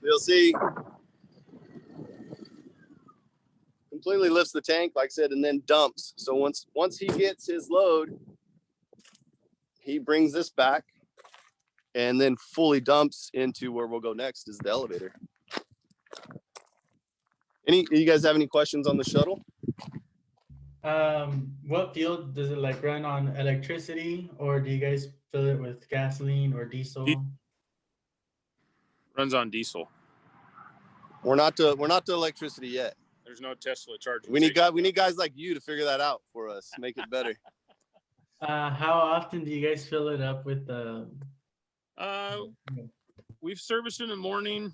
You'll see. Completely lifts the tank, like I said, and then dumps. So once he gets his load, he brings this back and then fully dumps into where we'll go next is the elevator. You guys have any questions on the shuttle? What fuel does it like run on? Electricity, or do you guys fill it with gasoline or diesel? Runs on diesel. We're not to electricity yet. There's no Tesla charging. We need guys like you to figure that out for us, make it better. How often do you guys fill it up with the? We've serviced in the morning.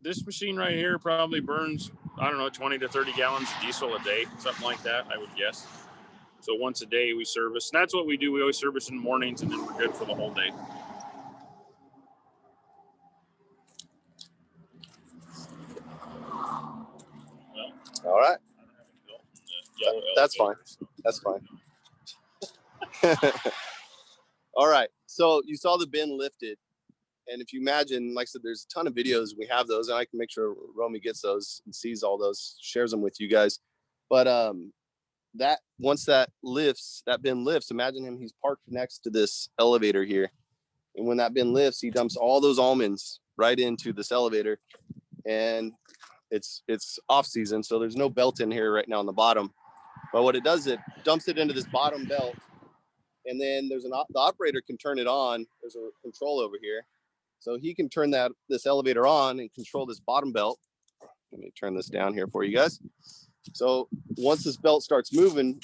This machine right here probably burns, I don't know, 20 to 30 gallons of diesel a day, something like that, I would guess. So once a day we service. And that's what we do. We always service in the mornings, and then we're good for the whole day. All right. That's fine. That's fine. All right. So you saw the bin lifted. And if you imagine, like I said, there's a ton of videos. We have those, and I can make sure Romy gets those and sees all those, shares them with you guys. But that once that bin lifts, imagine him, he's parked next to this elevator here. And when that bin lifts, he dumps all those almonds right into this elevator. And it's off season, so there's no belt in here right now on the bottom. But what it does, it dumps it into this bottom belt. And then there's the operator can turn it on. There's a control over here. So he can turn this elevator on and control this bottom belt. Let me turn this down here for you guys. So once this belt starts moving,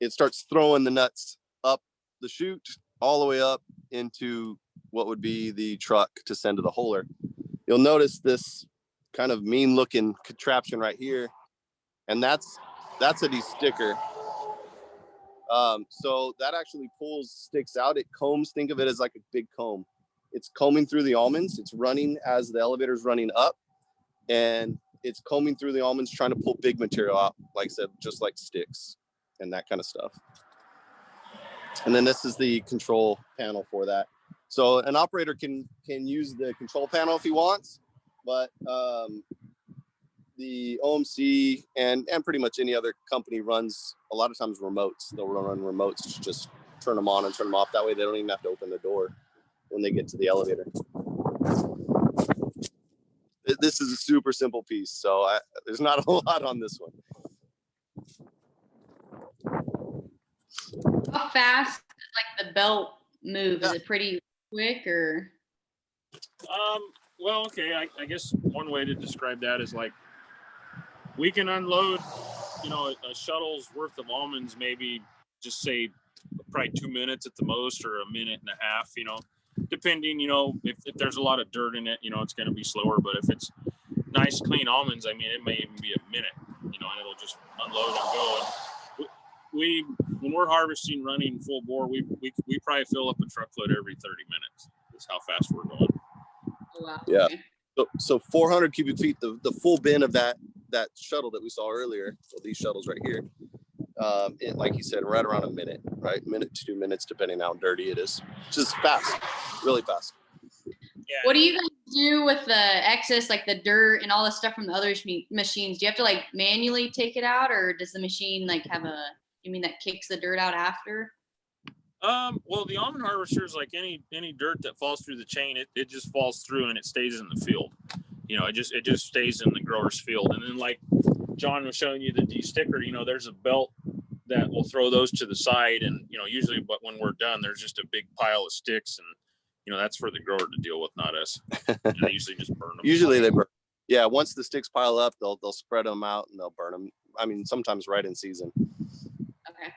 it starts throwing the nuts up the chute all the way up into what would be the truck to send to the hauler. You'll notice this kind of mean looking contraption right here. And that's a de-sticker. So that actually sticks out. It combs, think of it as like a big comb. It's combing through the almonds. It's running as the elevator's running up, and it's combing through the almonds, trying to pull big material out, like I said, just like sticks and that kind of stuff. And then this is the control panel for that. So an operator can use the control panel if he wants, but the OMC and pretty much any other company runs a lot of times remotes. They'll run remotes to just turn them on and turn them off. That way they don't even have to open the door when they get to the elevator. This is a super simple piece, so there's not a lot on this one. How fast does like the belt move? Is it pretty quick or? Well, okay. I guess one way to describe that is like we can unload a shuttle's worth of almonds, maybe just say probably 2 minutes at the most, or a minute and a half, depending, if there's a lot of dirt in it, it's going to be slower. But if it's nice, clean almonds, I mean, it may even be a minute, and it'll just unload and go. And we when we're harvesting, running full bore, we probably fill up a truckload every 30 minutes. That's how fast we're going. Oh, wow. Yeah. So 400 cubic feet, the full bin of that shuttle that we saw earlier, well, these shuttles right here, like you said, right around a minute, right? Minute to 2 minutes, depending on how dirty it is. Just fast, really fast. Yeah. What do you guys do with the excess, like the dirt and all the stuff from the other machines? Do you have to like manually take it out, or does the machine like have that kicks the dirt out after? Well, the almond harvester is like any dirt that falls through the chain. It just falls through and it stays in the field. It just stays in the grower's field. And then, like John was showing you the de-sticker, there's a belt that will throw those to the side. And, usually, but when we're done, there's just a big pile of sticks, and, that's for the grower to deal with, not us. And they usually just burn them. Usually they burn. Yeah, once the sticks pile up, they'll spread them out and they'll burn them. I mean, sometimes right in season. Okay.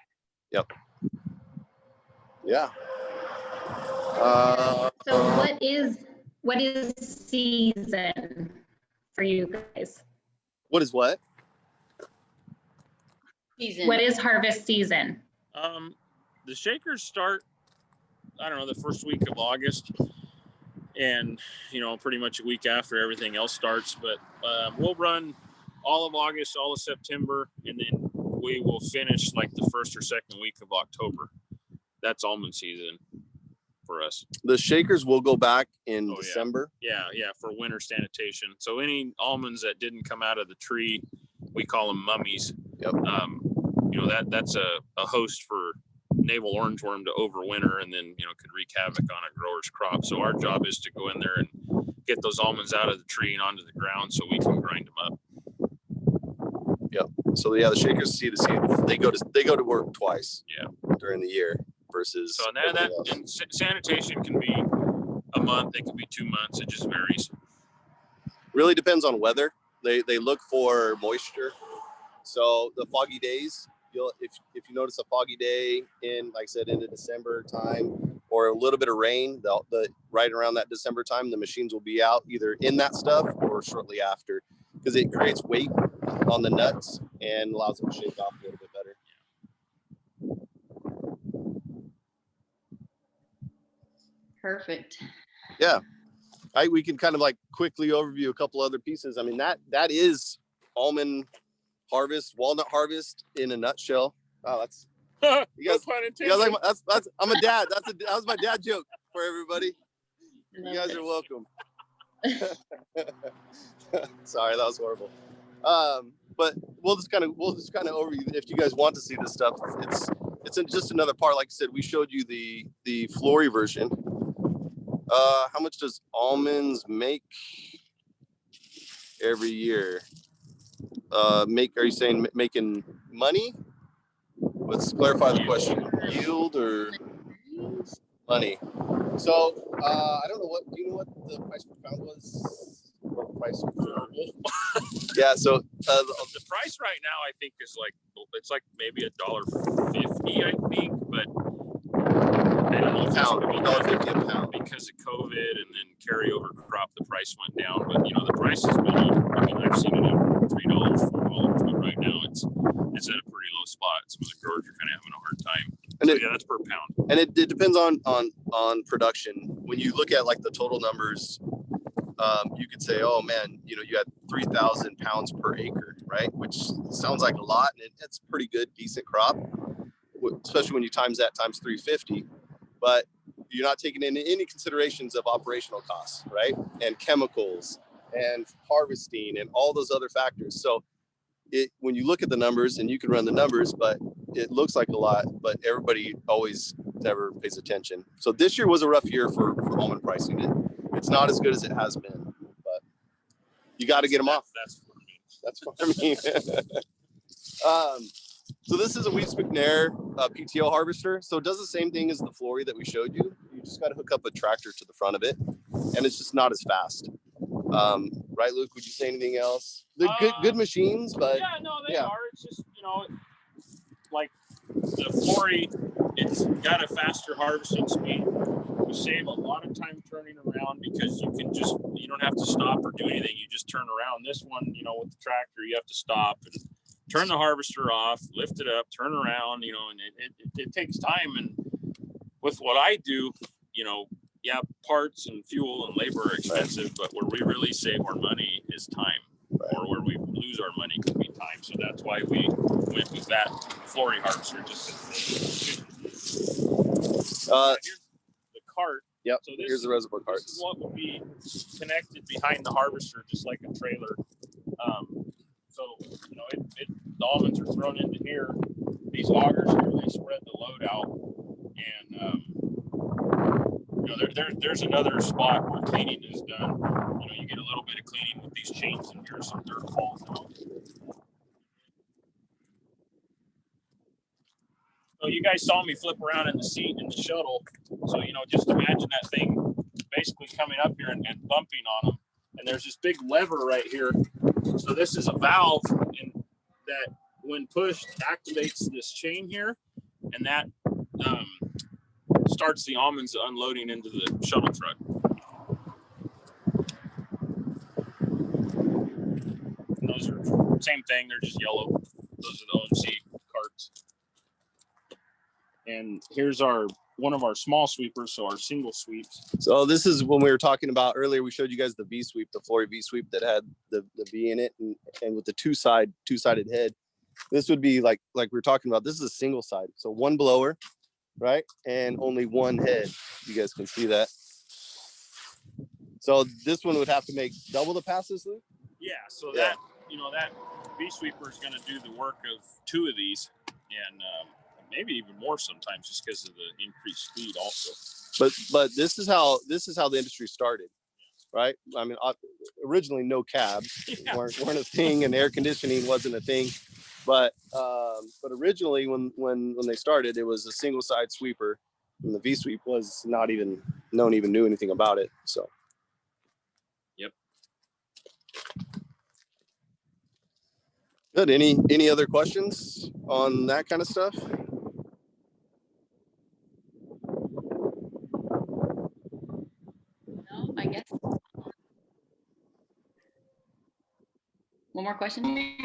Yep. Yeah. So what is season for you guys? What is what? Season. What is harvest season? The shakers start, I don't know, the first week of August, and pretty much a week after everything else starts. But we'll run all of August, all of September, and then we will finish like the first or second week of October. That's almond season for us. The shakers will go back in December. Yeah, for winter sanitation. So any almonds that didn't come out of the tree, we call them mummies. Yep. That's a host for navel orangeworm to overwinter, and then could wreak havoc on a grower's crop. So our job is to go in there and get those almonds out of the tree and onto the ground so we can grind them up. Yep. So the shakers see the seed. They go to work twice. Yeah. During the year. Versus so and sanitation can be a month, it could be 2 months, it just varies. Really depends on weather. They look for moisture. So the foggy days, if you notice a foggy day in, like I said, in the December time, or a little bit of rain, the right around that December time, the machines will be out either in that stuff or shortly after, because it creates weight on the nuts and allows them to shake off a little bit better. Perfect. Yeah. We can kind of like quickly overview a couple other pieces. I mean, that is almond harvest, walnut harvest in a nutshell. Oh, that's you guys like that's I'm a dad. That was my dad joke for everybody. You guys are welcome. Sorry, that was horrible. But we'll just kind of overview. If you guys want to see this stuff, it's just another part. Like I said, we showed you the Flurry version. How much does almonds make every year? Are you saying making money? Let's clarify the question. Yield or money? So I don't know do you know what the price per pound was? Or price per yeah, so the price right now I think is it's like maybe $1.50, I think, but I don't know if that's $1.50 a pound because of COVID and then carryover crop. The price went down, but the price has been. I mean, I've seen it at $3, $4, but right now it's at a pretty low spot. Some of the growers are kind of having a hard time. And so, that's per pound. And it depends on production. When you look at like the total numbers, you could say, oh man, you had 3,000 pounds per acre, right? Which sounds like a lot, and it's a pretty good, decent crop, especially when you times that times 350. But you're not taking into any considerations of operational costs, right? And chemicals and harvesting and all those other factors. So when you look at the numbers, and you can run the numbers, but it looks like a lot, but everybody always never pays attention. So this year was a rough year for almond pricing. It's not as good as it has been, but you got to get them off. That's for me. So this is a Mcnair PTO harvester. So it does the same thing as the Flurry that we showed you. You just got to hook up a tractor to the front of it, and it's just not as fast. right, Luke? Would you say anything else? They're good machines, but yeah, no, they are. It's just, you know, like the Flurry, it's got a faster harvesting speed. You save a lot of time turning around because you don't have to stop or do anything. You just turn around. This one, you know, with the tractor, you have to stop and turn the harvester off, lift it up, turn around, you know, and it takes time. And with what I do, you know, yeah, parts and fuel and labor are expensive, but where we really save our money is time, or where we lose our money could be time. So that's why we went with that Flurry harvester. Here's the cart. Yep. So here's the reservoir cart. This is what would be connected behind the harvester, just like a trailer. So you know, the almonds are thrown into here. These augers here, they spread the load out, and you know, there's another spot where cleaning is done. You know, you get a little bit of cleaning with these chains, and here's some dirt falls out. So you guys saw me flip around in the seat in the shuttle. So, you know, just imagine that thing basically coming up here and bumping on them. And there's this big lever right here. So this is a valve that, when pushed, activates this chain here, and that starts the almonds unloading into the shuttle truck. And those are same thing. They're just yellow. Those are the OMC carts. And here's one of our small sweepers, so our single sweeps. So this is when we were talking about earlier. We showed you guys the V Sweep, the Flurry V Sweep that had the V in it, and with the two-sided head. This would be like we were talking about. This is a single side, so one blower, right, and only one head. You guys can see that. So this one would have to make double the passes, Luke? Yeah. So that, you know, that V Sweeper is going to do the work of two of these, and maybe even more sometimes, just because of the increased speed also. But this is how the industry started, right? I mean, originally no cabs weren't a thing, and air conditioning wasn't a thing. But originally when they started, it was a single side sweeper, and the V Sweep was not even, no one even knew anything about it. So. Yep. Good. Any other questions on that kind of stuff? No, I guess. One more question.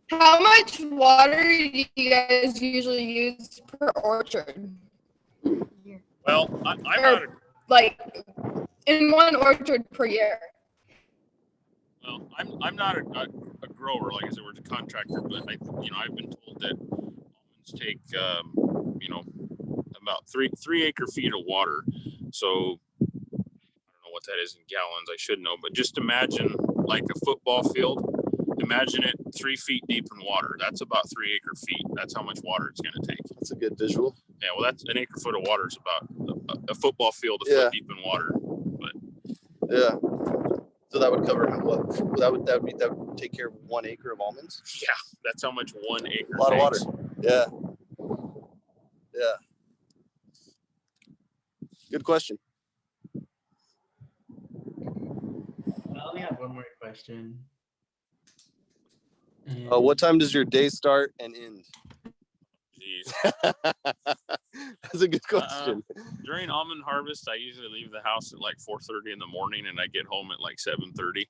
How much water do you guys usually use per orchard? Well, I'm not like in one orchard per year. Well, I'm not a grower, like I said, we're a contractor, but I've been told that almonds take about three acre feet of water. So I don't know what that is in gallons. I should know, but just imagine like a football field. Imagine it 3 feet deep in water. That's about 3 acre feet. That's how much water it's going to take. That's a good visual. Yeah, well, that's an acre foot of water is about a football field a foot deep in water. But yeah. So that would cover what? That would take care of 1 acre of almonds. Yeah, that's how much 1 acre. A lot takes. of water. Yeah. Yeah. Good question. I only have one more question. What time does your day start and end? Jeez. That's a good question. During almond harvest, I usually leave the house at like 4:30 in the morning, and I get home at like 7:30.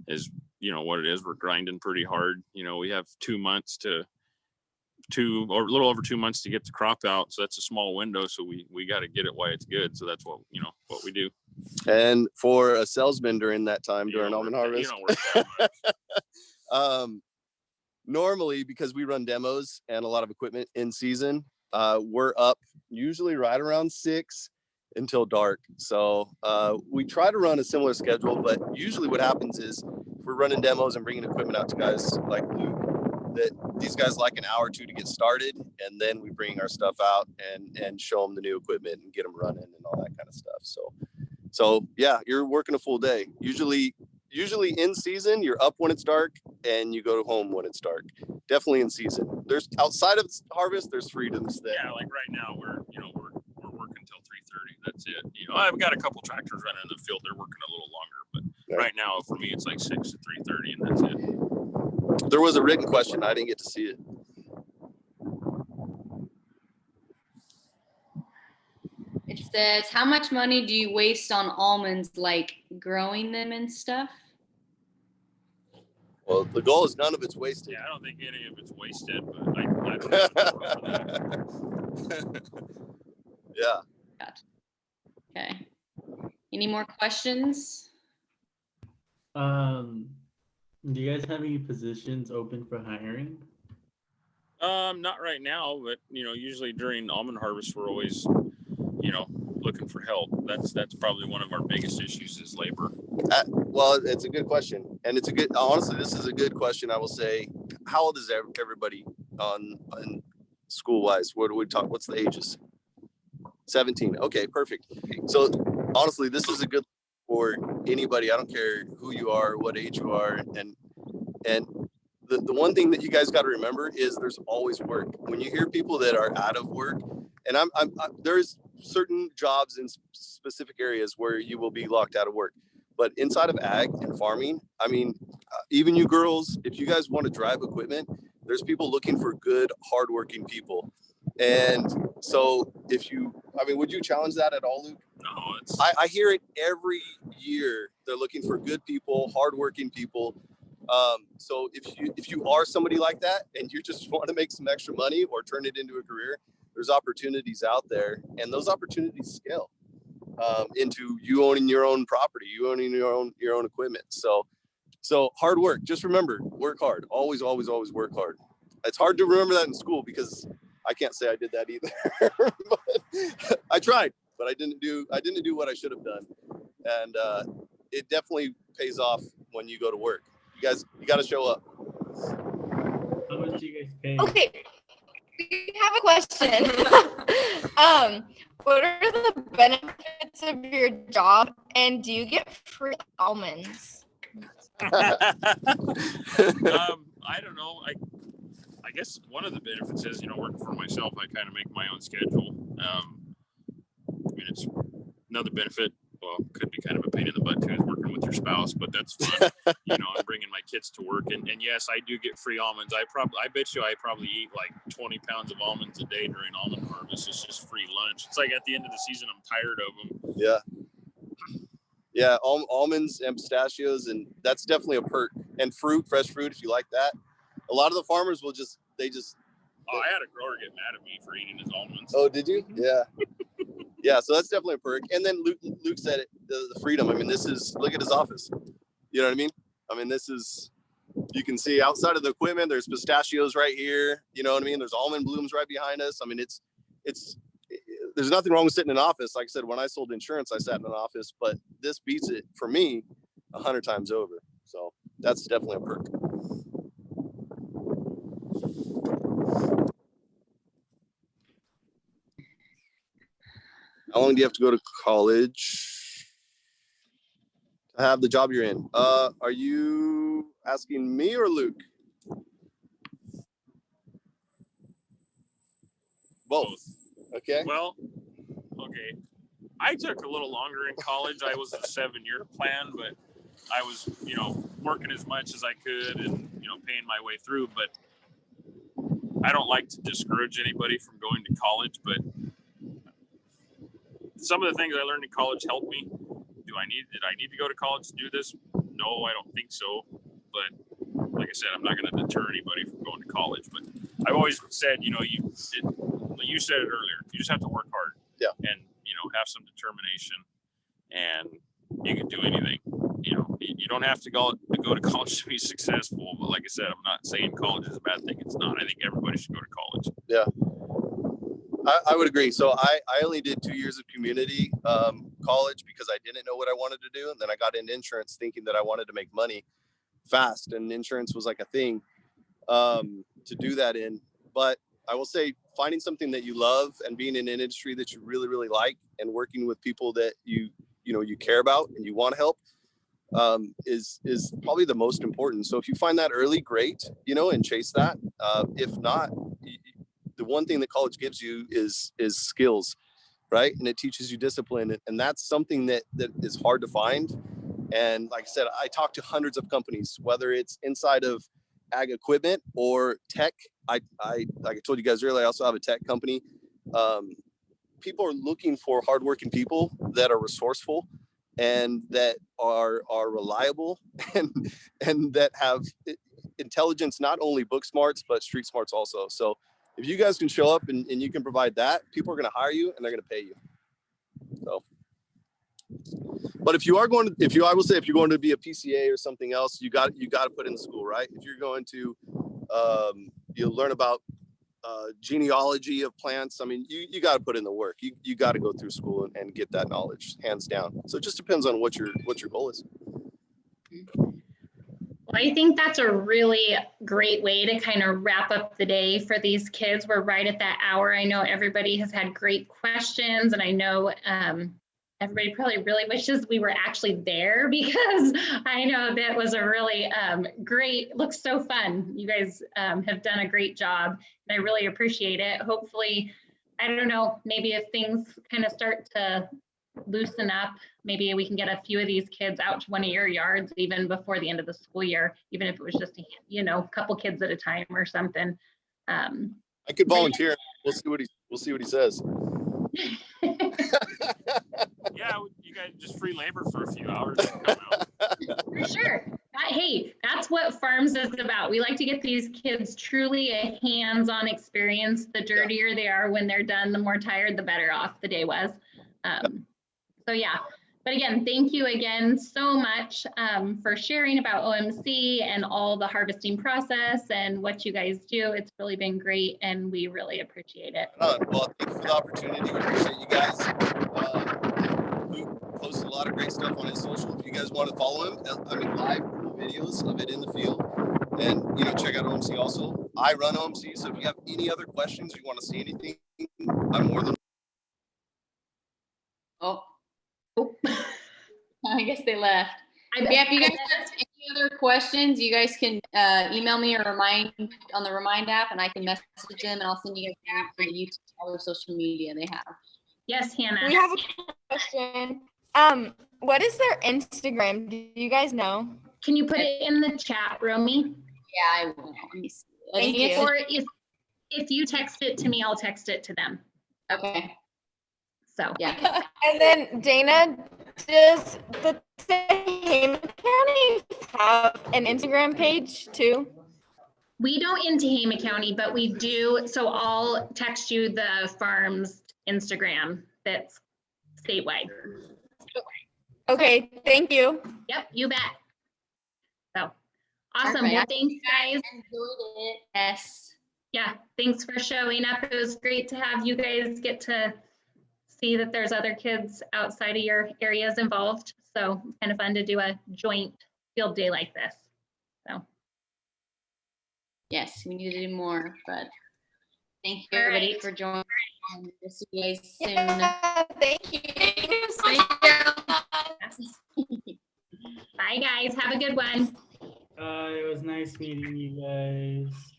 Is what it is. We're grinding pretty hard. We have 2 months or a little over 2 months to get the crop out. So that's a small window. So we got to get it while it's good. So that's what we do. And for a salesman during that time, during almond harvest, normally, because we run demos and a lot of equipment in season, we're up usually right around 6 until dark. So we try to run a similar schedule, but usually what happens is we're running demos and bringing equipment out to guys like Luke, that these guys like an hour or two to get started, and then we bring our stuff out and show them the new equipment and get them running and all that kind of stuff. So yeah, you're working a full day. Usually in season, you're up when it's dark and you go home when it's dark. Definitely in season. There's outside of harvest, there's freedoms there. Yeah, like right now we're working till 3:30. That's it. I've got a couple tractors running in the field. They're working a little longer, but Right now, for me, it's like 6 to 3:30, and that's it. There was a written question. I didn't get to see it. It says, how much money do you waste on almonds, like growing them and stuff? Well, the goal is none of it's wasted. Yeah, I don't think any of it's wasted, but I don't know. Yeah. Gotcha. Okay. Any more questions? Do you guys have any positions open for hiring? Not right now, but usually during almond harvest, we're always, looking for help. That's probably one of our biggest issues is labor. Well, it's a good question, and honestly, this is a good question. I will say, how old is everybody on school wise? What do we talk? What's the ages? 17. Okay, perfect. So honestly, this is a good for anybody. I don't care who you are, what age you are, and the one thing that you guys got to remember is there's always work. When you hear people that are out of work, and there's certain jobs in specific areas where you will be locked out of work, but inside of ag and farming, I mean, even you girls, if you guys want to drive equipment, there's people looking for good, hardworking people. And so would you challenge that at all, Luke? No, I hear it every year. They're looking for good people, hardworking people. So if you are somebody like that and you just want to make some extra money or turn it into a career, there's opportunities out there, and those opportunities scale into you owning your own property, you owning your own equipment. So hard work. Just remember, work hard. Always, always, always work hard. It's hard to remember that in school because I can't say I did that either. But I tried, but I didn't do what I should have done, and it definitely pays off when you go to work. You got to show up. How much do you guys pay? Okay, we have a question. What are the benefits of your job, and do you get free almonds? I don't know. I guess one of the benefits is, working for myself, I kind of make my own schedule. It's another benefit. Well, could be kind of a pain in the butt too, is working with your spouse, but that's fun. I'm bringing my kids to work, and yes, I do get free almonds. I bet you I probably eat like 20 pounds of almonds a day during almond harvest. It's just free lunch. It's like at the end of the season, I'm tired of them. Yeah, almonds and pistachios, and that's definitely a perk. And fresh fruit, if you like that. A lot of the farmers will just. Oh, I had a grower get mad at me for eating his almonds. Oh, did you? Yeah. Yeah, so that's definitely a perk. And then Luke said it, the freedom. I mean, look at his office. You know what I mean? I mean, you can see outside of the equipment, there's pistachios right here. You know what I mean? There's almond blooms right behind us. I mean, there's nothing wrong with sitting in an office. Like I said, when I sold insurance, I sat in an office, but this beats it for me 100 times over. So that's definitely a perk. How long do you have to go to college to have the job you're in? Are you asking me or Luke? Both. Okay. Well, okay. I took a little longer in college. I was a 7-year plan, but I was, working as much as I could and, paying my way through. But I don't like to discourage anybody from going to college, but some of the things I learned in college helped me. Did I need to go to college to do this? No, I don't think so. But like I said, I'm not going to deter anybody from going to college. But I've always said, you said it earlier, you just have to work hard. Yeah. And, have some determination, and you can do anything. You don't have to go to college to be successful. But like I said, I'm not saying college is a bad thing. It's not. I think everybody should go to college. Yeah. I would agree. So I only did 2 years of community college because I didn't know what I wanted to do. And then I got into insurance thinking that I wanted to make money fast. And insurance was like a thing to do that in. But I will say finding something that you love and being in an industry that you really, really like and working with people that you care about and you want to help is probably the most important. So if you find that early, great, and chase that. If not, the one thing that college gives you is skills, right? And it teaches you discipline, and that's something that is hard to find. And like I said, I talk to hundreds of companies, whether it's inside of ag equipment or tech. I like I told you guys earlier, I also have a tech company. People are looking for hardworking people that are resourceful and that are reliable and that have intelligence, not only book smarts, but street smarts also. So if you guys can show up and you can provide that, people are going to hire you and they're going to pay you. So, but if you're going to be a PCA or something else, you got to put in the school, right? If you're going to, you'll learn about genealogy of plants. I mean, you got to put in the work. You got to go through school and get that knowledge, hands down. So it just depends on what your goal is. Well, I think that's a really great way to kind of wrap up the day for these kids. We're right at that hour. I know everybody has had great questions, and I know everybody probably really wishes we were actually there, because I know that was a really great, looks so fun. You guys have done a great job, and I really appreciate it. Hopefully, I don't know, maybe if things kind of start to loosen up, maybe we can get a few of these kids out to one of your yards even before the end of the school year, even if it was just a couple kids at a time or something. I could volunteer. We'll see what he says. Yeah, you guys just free labor for a few hours. For sure. Hey, that's what farms is about. We like to get these kids truly a hands-on experience. The dirtier they are when they're done, the more tired, the better off the day was. So yeah, but again, thank you again so much for sharing about OMC and all the harvesting process and what you guys do. It's really been great, and we really appreciate it. Well, thank you for the opportunity. Appreciate you guys. We post a lot of great stuff on his social. If you guys want to follow him, I mean, live videos of it in the field, and check out OMC also. I run OMC, so if you have any other questions, you want to see anything, I'm more than. Oh. I guess they left. Yeah, if you guys have any other questions, you guys can email me or remind on the Remind app, and I can message them, and I'll send you guys for the YouTube, all the social media they have. Yes, Hannah. We have a question. What is their Instagram? Do you guys know? Can you put it in the chat, Romy? Yeah, I will. Let me see. Thank you. Or if you text it to me, I'll text it to them. Okay. So yeah. And then Dana, does the Tehama County have an Instagram page too? We don't in Tehama County, but we do. So I'll text you the farm's Instagram that's statewide. Okay, thank you. Yep, you bet. So awesome. Perfect. Well, thanks, guys. Enjoyed it. Yes. Yeah, thanks for showing up. It was great to have you guys get to see that there's other kids outside of your areas involved. So kind of fun to do a joint field day like this. So yes, we need to do more, but thank you All everybody right. for joining. We'll see you guys soon. Yeah, thank you. bye guys, have a good one. It was nice meeting you guys.